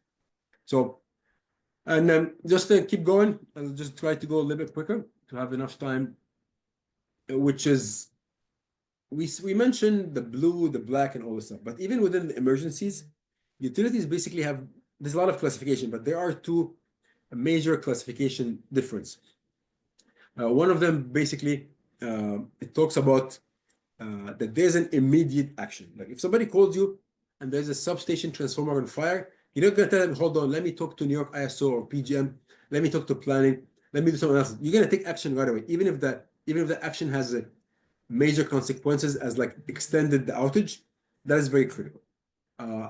So, and just to keep going, I'll just try to go a little bit quicker to have enough time, which is we mentioned the blue, the black, and all this stuff. But even within the emergencies, utilities basically have, there's a lot of classification, but there are two major classification difference. One of them basically it talks about that there's an immediate action. Like if somebody calls you and there's a substation transformer on fire, you're not gonna tell them, hold on, let me talk to New York ISO or PGM, let me talk to planning, let me do something else. You're gonna take action right away, even if the action has major consequences as like extended the outage. That is very critical.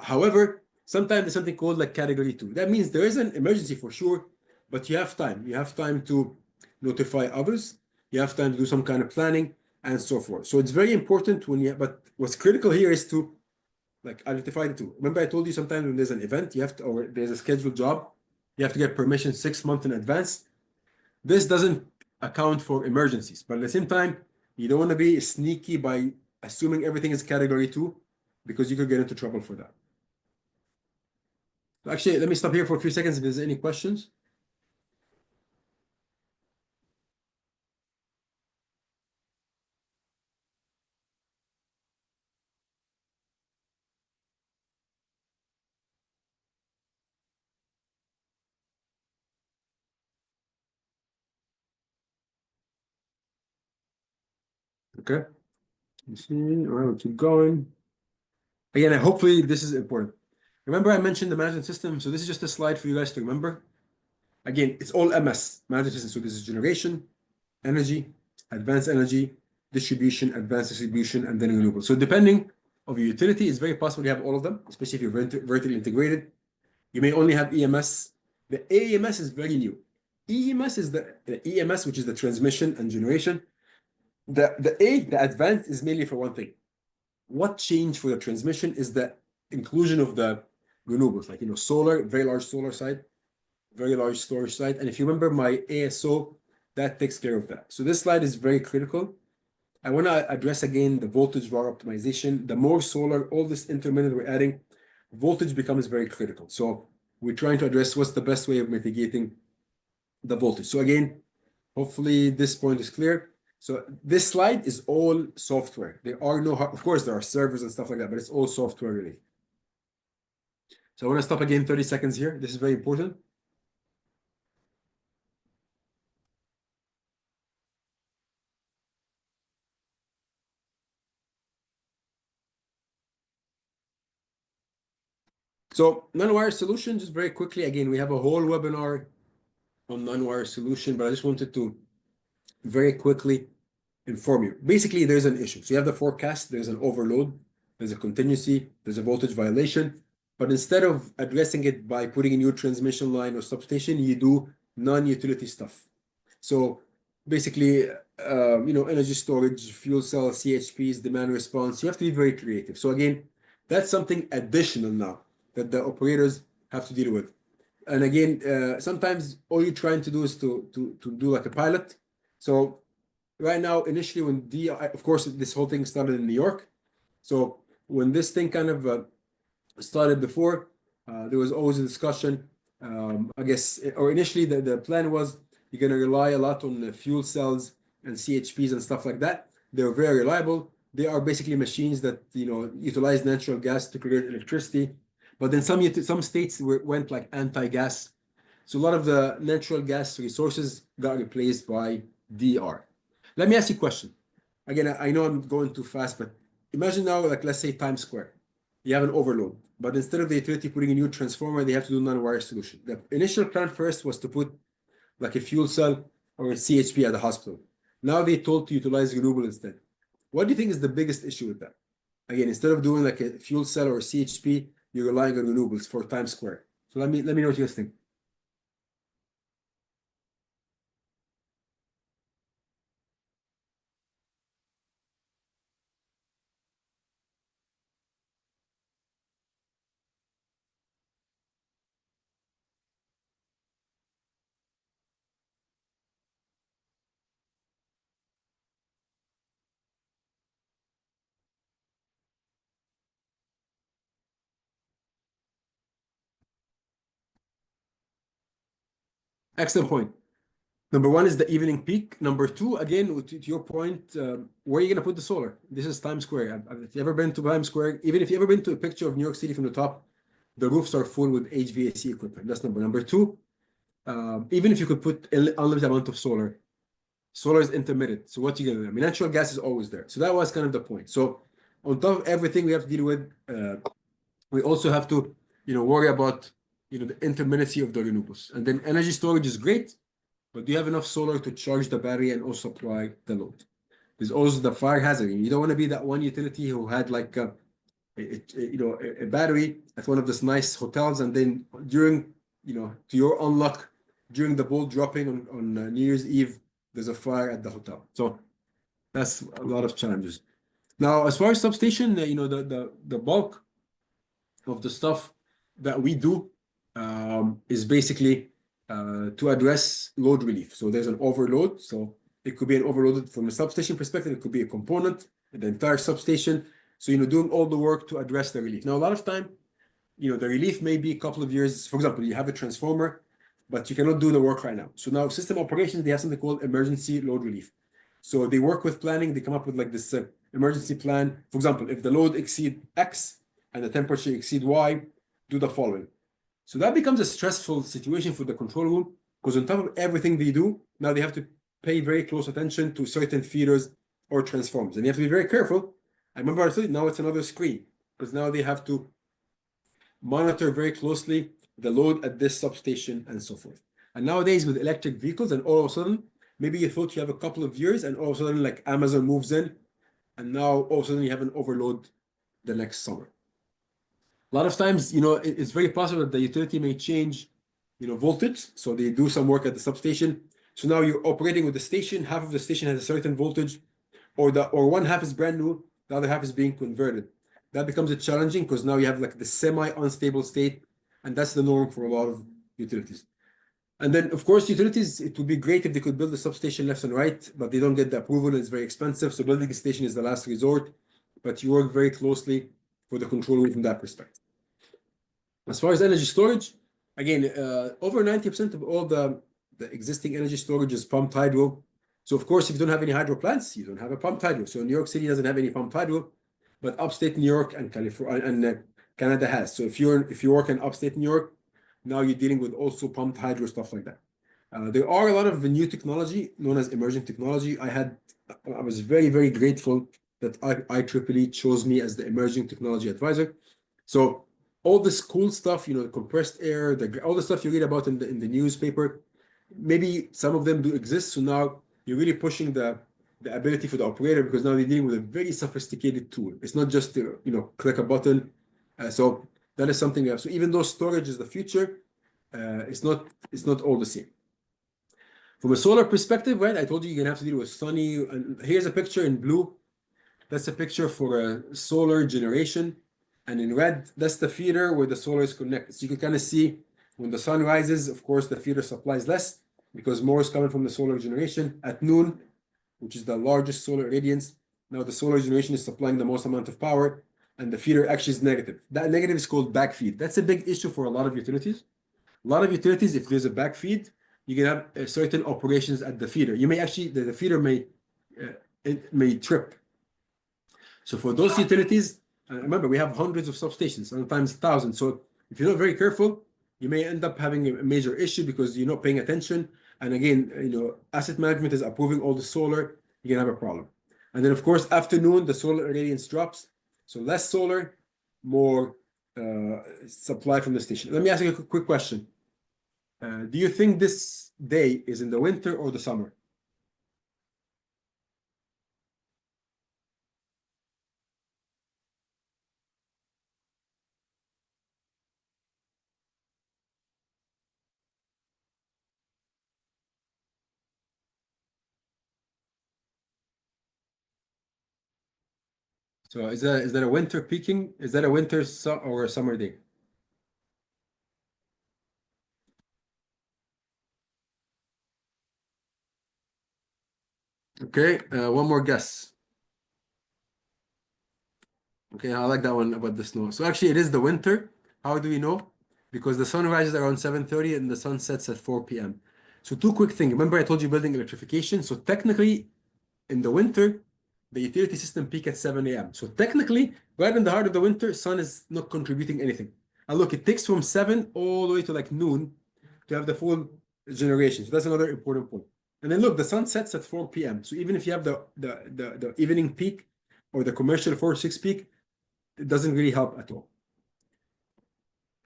However, sometimes there's something called like category 2. That means there is an emergency for sure, but you have time. You have time to notify others. You have time to do some kind of planning and so forth. So it's very important but what's critical here is to like identify the two. Remember, I told you sometimes when there's an event, or there's a scheduled job, you have to get permission 6 months in advance. This doesn't account for emergencies, but at the same time, you don't want to be sneaky by assuming everything is category 2 because you could get into trouble for that. Actually, let me stop here for a few seconds if there's any questions. Okay. You see, all right, we'll keep going. Again, hopefully this is important. Remember I mentioned the management system, so this is just a slide for you guys to remember. Again, it's all MS, management system. So this is generation, energy, advanced energy, distribution, advanced distribution, and then renewable. So depending of your utility, it's very possible you have all of them, especially if you're vertically integrated. You may only have EMS. The AEMS is very new. EMS is the EMS, which is the transmission and generation. The advanced is mainly for one thing. What changed for the transmission is the inclusion of the renewables, like solar, very large solar site, very large storage site. And if you remember my ASO, that takes care of that. So this slide is very critical. I want to address again the voltage draw optimization. The more solar, all this intermittent we're adding, voltage becomes very critical. So we're trying to address what's the best way of mitigating the voltage. So again, hopefully this point is clear. So this slide is all software. There are no, of course, there are servers and stuff like that, but it's all software related. So I want to stop again 30 seconds here. This is very important. So non-wire solution, just very quickly, again, we have a whole webinar on non-wire solution, but I just wanted to very quickly inform you. Basically, there's an issue. So you have the forecast, there's an overload, there's a contingency, there's a voltage violation. But instead of addressing it by putting a new transmission line or substation, you do non-utility stuff. So basically, energy storage, fuel cell, CHPs, demand response, you have to be very creative. So again, that's something additional now that the operators have to deal with. And again, sometimes all you're trying to do is to do like a pilot. So right now, initially when of course, this whole thing started in New York. So when this thing kind of started before, there was always a discussion, I guess, or initially the plan was you're going to rely a lot on the fuel cells and CHPs and stuff like that. They're very reliable. They are basically machines that, utilize natural gas to create electricity. But then some states went like anti-gas. So a lot of the natural gas resources got replaced by DER. Let me ask you a question. Again, I know I'm going too fast, but imagine now, like, let's say Times Square. You have an overload, but instead of the utility putting a new transformer, they have to do non-wire solution. The initial plan first was to put like a fuel cell or a CHP at the hospital. Now they told to utilize renewable instead. What do you think is the biggest issue with that? Again, instead of doing like a fuel cell or a CHP, you're relying on renewables for Times Square. So let me know what you guys think. Excellent point. Number one is the evening peak. Number two, again, to your point, where are you going to put the solar? This is Times Square. If you ever been to Times Square, even if you ever been to a picture of New York City from the top, the roofs are full with HVAC equipment. That's number two. Even if you could put an unlimited amount of solar is intermittent. So what are you going to do? I mean, natural gas is always there. So that was kind of the point. So on top of everything we have to deal with, we also have to, worry about, the intermittency of the renewables. And then energy storage is great, but do you have enough solar to charge the battery and also supply the load? There's also the fire hazard. You don't want to be that one utility who had like a battery at one of those nice hotels, and then during, to your unluck, during the ball dropping on New Year's Eve, there's a fire at the hotel. So that's a lot of challenges. Now, as far as substation, the bulk of the stuff that we do is basically to address load relief. So there's an overload. So it could be an overload from a substation perspective. It could be a component, the entire substation. So, doing all the work to address the relief. Now, a lot of time, the relief may be a couple of years. For example, you have a transformer, but you cannot do the work right now. So now system operations, they have something called emergency load relief. So they work with planning. They come up with like this emergency plan. For example, if the load exceed X and the temperature exceed Y, do the following. So that becomes a stressful situation for the control room, because on top of everything they do, now they have to pay very close attention to certain feeders or transformers. And you have to be very careful. I remember I said, now it's another screen, because now they have to monitor very closely the load at this substation and so forth. And nowadays with electric vehicles, and all of a sudden, maybe you thought you have a couple of years, and all of a sudden like Amazon moves in, and now all of a sudden you have an overload the next summer. A lot of times, it's very possible that the utility may change, voltage. So they do some work at the substation. So now you're operating with the station. Half of the station has a certain voltage, or one half is brand new, the other half is being converted. That becomes challenging because now you have like the semi-unstable state, and that's the norm for a lot of utilities. And then, of course, utilities, it would be great if they could build a substation left and right, but they don't get the approval. It's very expensive. So building a station is the last resort, but you work very closely for the control room from that perspective. As far as energy storage, again, over 90% of all the existing energy storage is pumped hydro. So of course, if you don't have any hydro plants, you don't have a pumped hydro. So New York City doesn't have any pumped hydro, but upstate New York and California and Canada has. So if you work in upstate New York, now you're dealing with also pumped hydro, stuff like that. There are a lot of new technology known as emerging technology. I was very, very grateful that IEEE chose me as the emerging technology advisor. So all this cool stuff, the compressed air, all the stuff you read about in the newspaper, maybe some of them do exist. So now you're really pushing the ability for the operator, because now they're dealing with a very sophisticated tool. It's not just to, click a button. So that is something else. So even though storage is the future, it's not all the same. From a solar perspective, right? I told you you're gonna have to deal with sunny. And here's a picture in blue. That's a picture for a solar generation. And in red, that's the feeder where the solar is connected. So you can kind of see when the sun rises, of course, the feeder supplies less because more is coming from the solar generation. At noon, which is the largest solar radiance, now the solar generation is supplying the most amount of power, and the feeder actually is negative. That negative is called backfeed. That's a big issue for a lot of utilities. A lot of utilities, if there's a backfeed, you can have certain operations at the feeder. You may actually, the feeder it may trip. So for those utilities, remember, we have hundreds of substations, sometimes thousands. So if you're not very careful, you may end up having a major issue because you're not paying attention. And again, asset management is approving all the solar, you're gonna have a problem. And then of course, afternoon, the solar radiance drops. So less solar, more supply from the station. Let me ask you a quick question. Do you think this day is in the winter or the summer? So is that a winter peaking? Is that a winter or a summer day? Okay, one more guess. Okay, I like that one about the snow. So actually, it is the winter. How do we know? Because the sun rises around 7:30 and the sun sets at 4 p.m. So two quick things. Remember I told you building electrification? So technically, in the winter, the utility system peak at 7 a.m. So technically, right in the heart of the winter, sun is not contributing anything. And look, it takes from 7 all the way to like noon to have the full generation. So that's another important point. And then look, the sun sets at 4 p.m. So even if you have the evening peak or the commercial 4-6 peak, it doesn't really help at all.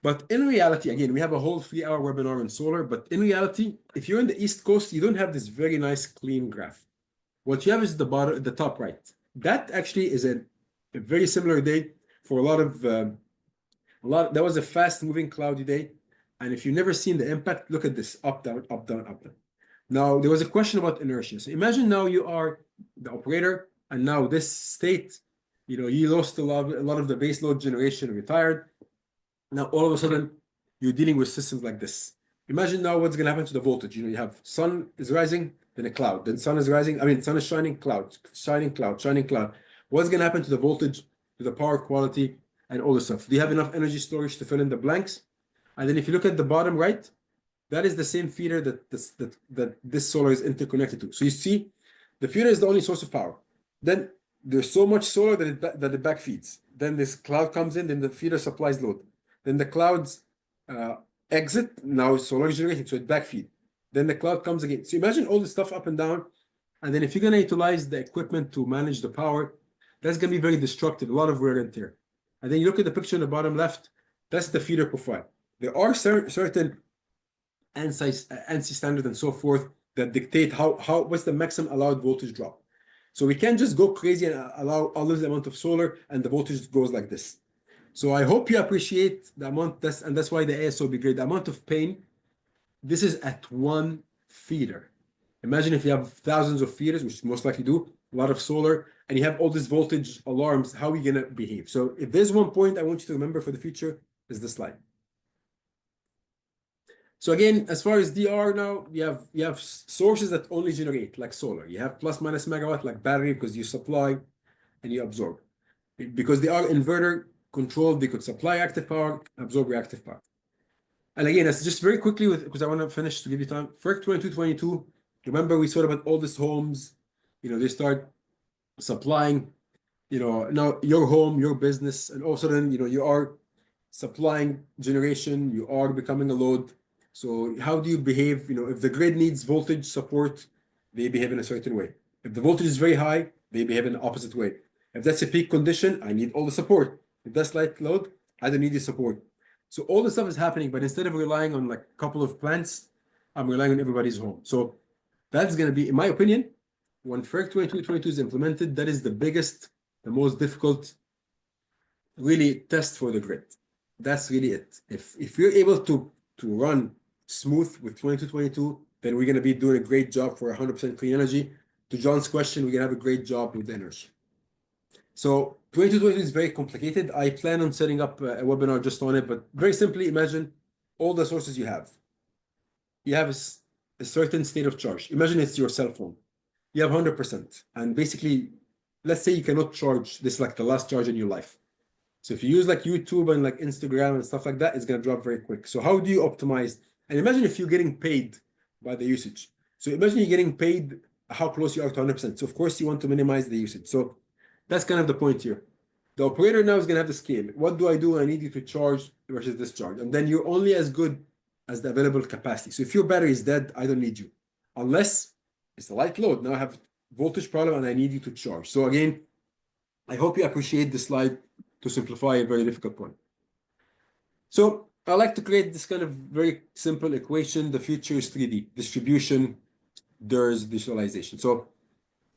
But in reality, again, we have a whole 3-hour webinar on solar, but in reality, if you're in the East Coast, you don't have this very nice clean graph. What you have is the top right. That actually is a very similar day for a lot. That was a fast moving cloudy day. And if you've never seen the impact, look at this, up, down, up, down, up, down. Now, there was a question about inertia. So imagine now you are the operator, and now this state, you lost a lot of the base load generation, retired. Now, all of a sudden, you're dealing with systems like this. Imagine now what's going to happen to the voltage. You have sun is rising, then a cloud, then sun is rising. Sun is shining, cloud, shining, cloud, shining, cloud. What's going to happen to the voltage, to the power quality, and all this stuff? Do you have enough energy storage to fill in the blanks? And then if you look at the bottom right, that is the same feeder that this solar is interconnected to. So you see, the feeder is the only source of power. Then there's so much solar that it backfeeds. Then this cloud comes in, then the feeder supplies load. Then the clouds exit, now solar is generating, so it backfeed. Then the cloud comes again. So imagine all this stuff up and down. And then if you're going to utilize the equipment to manage the power, that's going to be very destructive, a lot of wear and tear. And then you look at the picture on the bottom left, that's the feeder profile. There are certain ANSI standards and so forth that dictate what's the maximum allowed voltage drop. So we can't just go crazy and allow all this amount of solar and the voltage goes like this. So I hope you appreciate the amount, and that's why the ASO be great. The amount of pain, this is at one feeder. Imagine if you have thousands of feeders, which most likely do, a lot of solar, and you have all these voltage alarms, how are you going to behave? So if there's one point I want you to remember for the future, is this slide. So again, as far as DR now, you have sources that only generate, like solar. You have plus minus megawatt, like battery, because you supply and you absorb. Because they are inverter controlled, they could supply active power, absorb reactive power. And again, that's just very quickly, because I want to finish to give you time. FERC 2222, remember we saw about all these homes, they start supplying, now your home, your business, and all of a sudden, you are supplying generation, you are becoming a load. So how do you behave? If the grid needs voltage support, they behave in a certain way. If the voltage is very high, they behave in the opposite way. If that's a peak condition, I need all the support. If that's light load, I don't need the support. So all the stuff is happening, but instead of relying on like a couple of plants, I'm relying on everybody's home. So that's going to be, in my opinion, when FERC 2222 is implemented, that is the biggest, the most difficult, really test for the grid. That's really it. If you're able to run smooth with 2222, then we're going to be doing a great job for 100% clean energy. To John's question, we're going to have a great job with energy. So 2222 is very complicated. I plan on setting up a webinar just on it, but very simply imagine all the sources you have. You have a certain state of charge. Imagine it's your cell phone. You have 100%. And basically, let's say you cannot charge this like the last charge in your life. So if you use like YouTube and like Instagram and stuff like that, it's going to drop very quick. So how do you optimize? And imagine if you're getting paid by the usage. So imagine you're getting paid how close you are to 100%. So of course you want to minimize the usage. So that's kind of the point here. The operator now is going to have the scale. What do? I need you to charge versus discharge. And then you're only as good as the available capacity. So if your battery is dead, I don't need you. Unless it's a light load. Now I have voltage problem and I need you to charge. So again, I hope you appreciate this slide to simplify a very difficult point. So I like to create this kind of very simple equation. The future is 3D. Distribution, there's visualization. So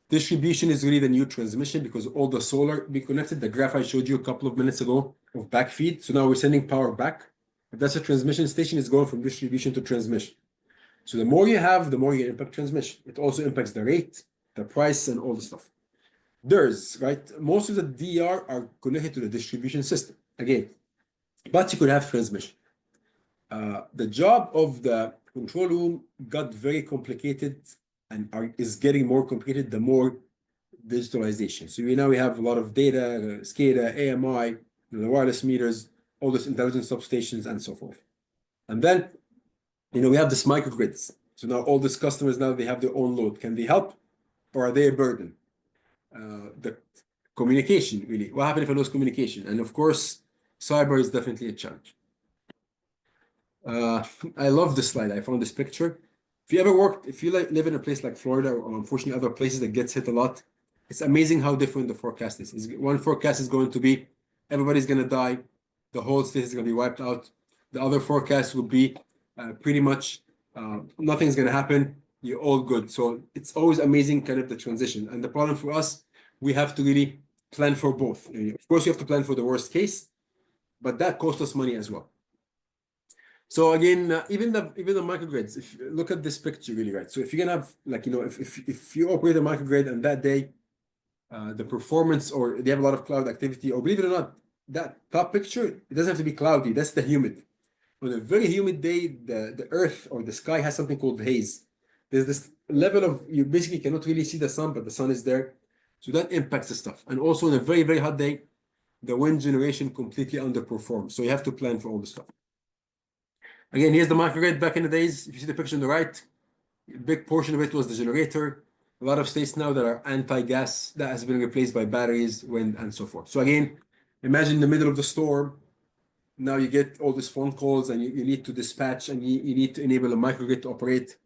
distribution is really the new transmission because all the solar be connected. The graph I showed you a couple of minutes ago of backfeed. So now we're sending power back. If that's a transmission station, it's going from distribution to transmission. So the more you have, the more you impact transmission. It also impacts the rate, the price, and all the stuff. There's, right? Most of the DR are connected to the distribution system, again, but you could have transmission. The job of the control room got very complicated and is getting more complicated the more digitalization. So now we have a lot of data, SCADA, AMI, the wireless meters, all those intelligent substations, and so forth. And then, we have this microgrids. So now all these customers, now they have their own load. Can they help or are they a burden? The communication, really. What happens if I lose communication? And of course, cyber is definitely a challenge. I love this slide. I found this picture. If you live in a place like Florida or unfortunately other places that gets hit a lot, it's amazing how different the forecast is. One forecast is going to be everybody's going to die, the whole state is going to be wiped out. The other forecast will be pretty much nothing's going to happen. You're all good. So it's always amazing kind of the transition. And the problem for us, we have to really plan for both. Of course, you have to plan for the worst case, but that costs us money as well. So again, even the microgrids, if you look at this picture really, right? So if you're gonna have if you operate a microgrid and that day the performance or they have a lot of cloud activity, or believe it or not, that top picture, it doesn't have to be cloudy, that's the humid. On a very humid day, the earth or the sky has something called haze. There's this level of, you basically cannot really see the sun, but the sun is there. So that impacts the stuff. And also on a very, very hot day, the wind generation completely underperforms. So you have to plan for all the stuff. Again, here's the microgrid back in the days. If you see the picture on the right, a big portion of it was the generator. A lot of states now that are anti-gas, that has been replaced by batteries, wind, and so forth. So again, imagine in the middle of the storm, now you get all these phone calls and you need to dispatch and you need to enable a microgrid to operate.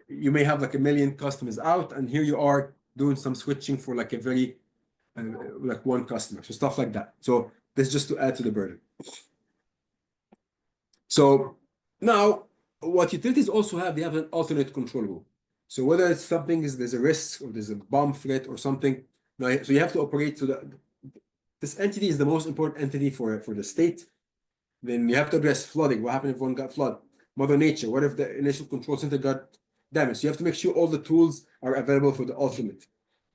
You may have like 1 million customers out, and here you are doing some switching for like a very, like one customer. So stuff like that. So this is just to add to the burden. So now what utilities also have, they have an alternate control room. So whether it's there's a risk or there's a bomb threat or something, so you have to operate to this entity is the most important entity for the state. Then you have to address flooding. What happened if one got flood? Mother Nature. What if the initial control center got damaged? So you have to make sure all the tools are available for the ultimate.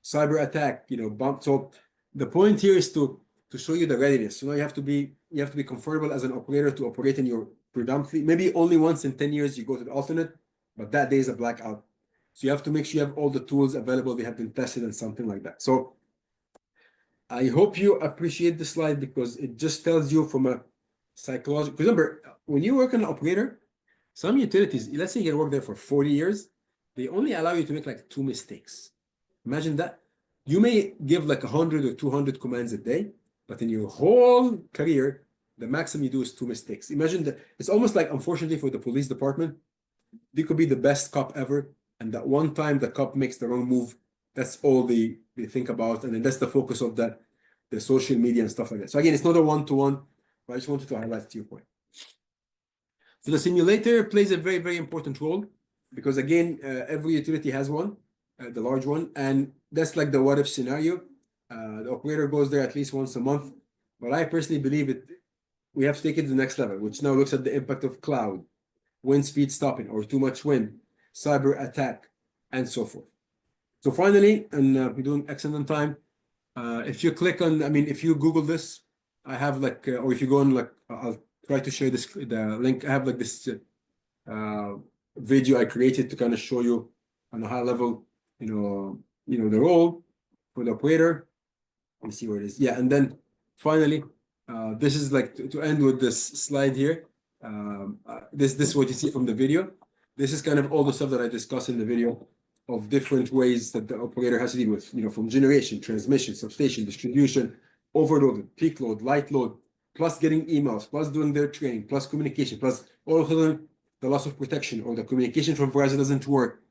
Cyber attack, bomb. So the point here is to show you the readiness. So now you have to be comfortable as an operator to operate in your predominantly, maybe only once in 10 years you go to the alternate, but that day is a blackout. So you have to make sure you have all the tools available. They have been tested and something like that. So I hope you appreciate the slide because it just tells you from a psychological, remember, when you work as an operator, some utilities, let's say you can work there for 40 years, they only allow you to make like 2 mistakes. Imagine that. You may give like 100 or 200 commands a day, but in your whole career, the maximum you do is 2 mistakes. Imagine that. It's almost like, unfortunately, for the police department, they could be the best cop ever, and that one time the cop makes the wrong move, that's all they think about, and then that's the focus of the social media and stuff like that. So again, it's not a one-to-one, but I just wanted to highlight to your point. So the simulator plays a very, very important role because again, every utility has one, the large one, and that's like the what if scenario. The operator goes there at least once a month, but I personally believe we have to take it to the next level, which now looks at the impact of cloud, wind speed stopping or too much wind, cyber attack, and so forth. So finally, and we're doing excellent time. If you click on, I mean, if you Google this, I have like, or if you go on like, I'll try to share the link. I have like this uh, video I created to kind of show you on a high level, the role for the operator. Let me see where it is. Yeah, and then finally, this is like to end with this slide here. This is what you see from the video. This is kind of all the stuff that I discussed in the video of different ways that the operator has to deal with, from generation, transmission, substation, distribution, overload, peak load, light load, plus getting emails, plus doing their training, plus communication, plus all of them, the loss of protection or the communication from Verizon doesn't work.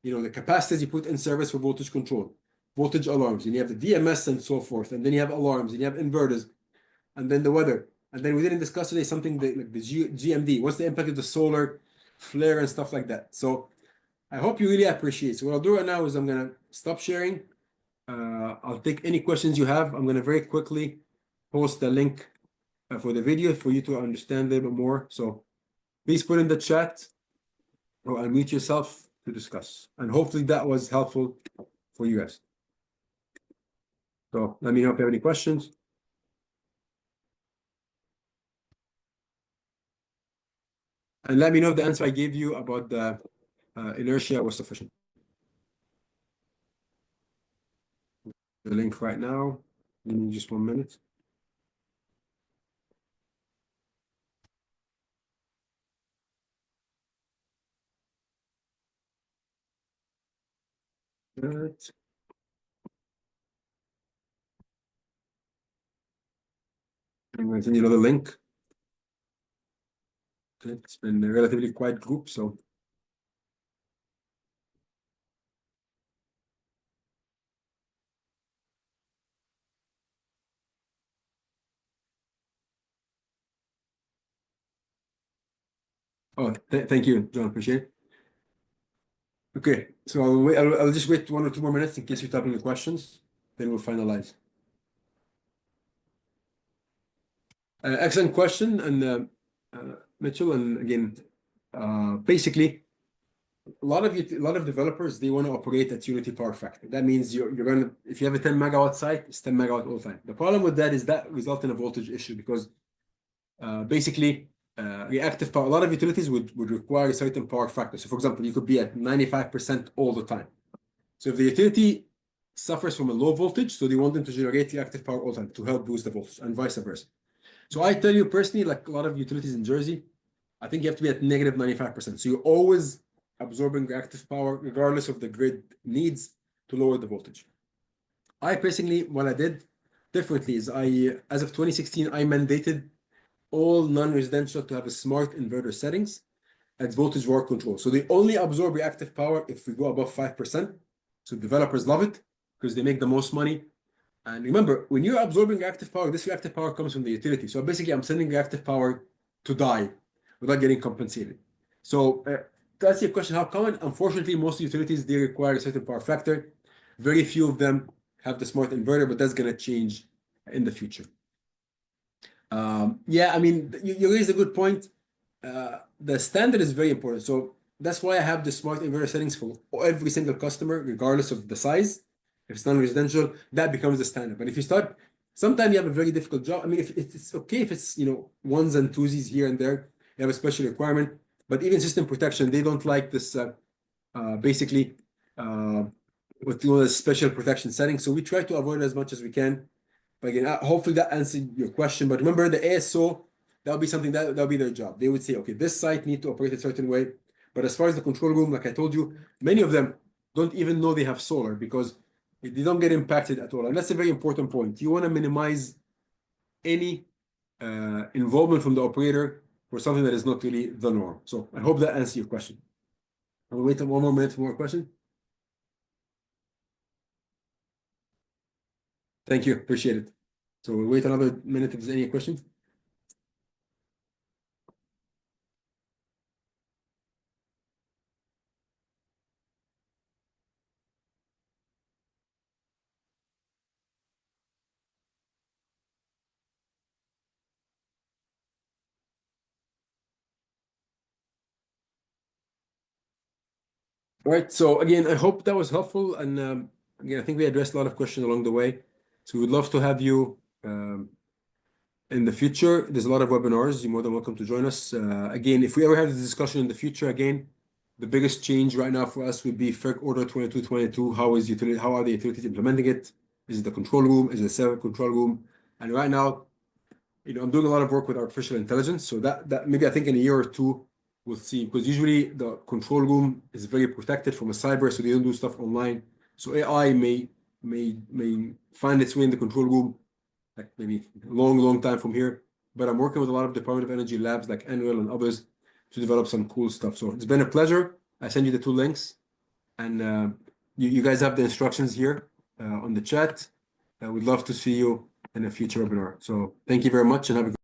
The capacities you put in service for voltage control, voltage alarms, and you have the DMS and so forth, and then you have alarms, and you have inverters, and then the weather. And then we didn't discuss today something like the GMD. What's the impact of the solar flare and stuff like that? So I hope you really appreciate. So what I'll do right now is I'm gonna stop sharing. I'll take any questions you have. I'm gonna very quickly post the link for the video for you to understand a little bit more. So please put in the chat or unmute yourself to discuss. And hopefully that was helpful for you guys. So let me know if you have any questions. And let me know if the answer I gave you about the inertia was sufficient. The link right now. Give me just 1 minute. Right. I'm going to send you another link. Okay. It's been a relatively quiet group, so. Oh, thank you, John. Appreciate it. Okay, so I'll just wait 1 or 2 more minutes in case you're typing the questions. Then we'll finalize. Excellent question, and Mitchell. And again, basically, a lot of developers they want to operate at unity power factor. That means you're gonna if you have a 10 megawatt site, it's 10 megawatt all the time. The problem with that is that result in a voltage issue because basically reactive power. A lot of utilities would require a certain power factor. So, for example, you could be at 95% all the time. So if the utility suffers from a low voltage, so they want them to generate reactive power all the time to help boost the voltage, and vice versa. So I tell you personally, like a lot of utilities in Jersey, I think you have to be at negative 95%. So you're always absorbing reactive power, regardless of the grid needs to lower the voltage. I personally, what I did differently is as of 2016, I mandated all non-residential to have a smart inverter settings at voltage war control. So they only absorb reactive power if we go above 5%. So developers love it because they make the most money. And remember, when you're absorbing reactive power, this reactive power comes from the utility. So basically, I'm sending reactive power to die without getting compensated. So to answer your question, how common? Unfortunately, most utilities, they require a certain power factor. Very few of them have the smart inverter, but that's going to change in the future. Yeah, I mean, you raised a good point. The standard is very important. So that's why I have the smart inverter settings for every single customer, regardless of the size. If it's non-residential, that becomes the standard. But if you start, sometimes you have a very difficult job. I mean, if it's okay if it's ones and twosies here and there, you have a special requirement. But even system protection, they don't like this basically with the special protection settings. So we try to avoid it as much as we can. But again, hopefully that answered your question. But remember, the ASO, that'll be something that'll be their job. They would say, okay, this site need to operate a certain way. But as far as the control room, like I told you, many of them don't even know they have solar because they don't get impacted at all. And that's a very important point. You want to minimize any involvement from the operator for something that is not really the norm. So I hope that answers your question. I'll wait 1 more minute for more question. Thank you. Appreciate it. So we'll wait another minute if there's any questions. All right. So again, I hope that was helpful. And again, I think we addressed a lot of questions along the way. So we'd love to have you in the future. There's a lot of webinars. You're more than welcome to join us. Again, if we ever have this discussion in the future, again, the biggest change right now for us would be FERC Order 2222. How are the utilities implementing it? Is it the control room? Is it a separate control room? And right now, I'm doing a lot of work with artificial intelligence. So that maybe I think in a year or two, we'll see. Because usually the control room is very protected from a cyber, so they don't do stuff online. So AI may find its way in the control room, like maybe a long time from here. But I'm working with a lot of Department of Energy labs like Enwell and others to develop some cool stuff. So it's been a pleasure. I send you the two links, and you guys have the instructions here on the chat. We'd love to see you in a future webinar. So thank you very much and have a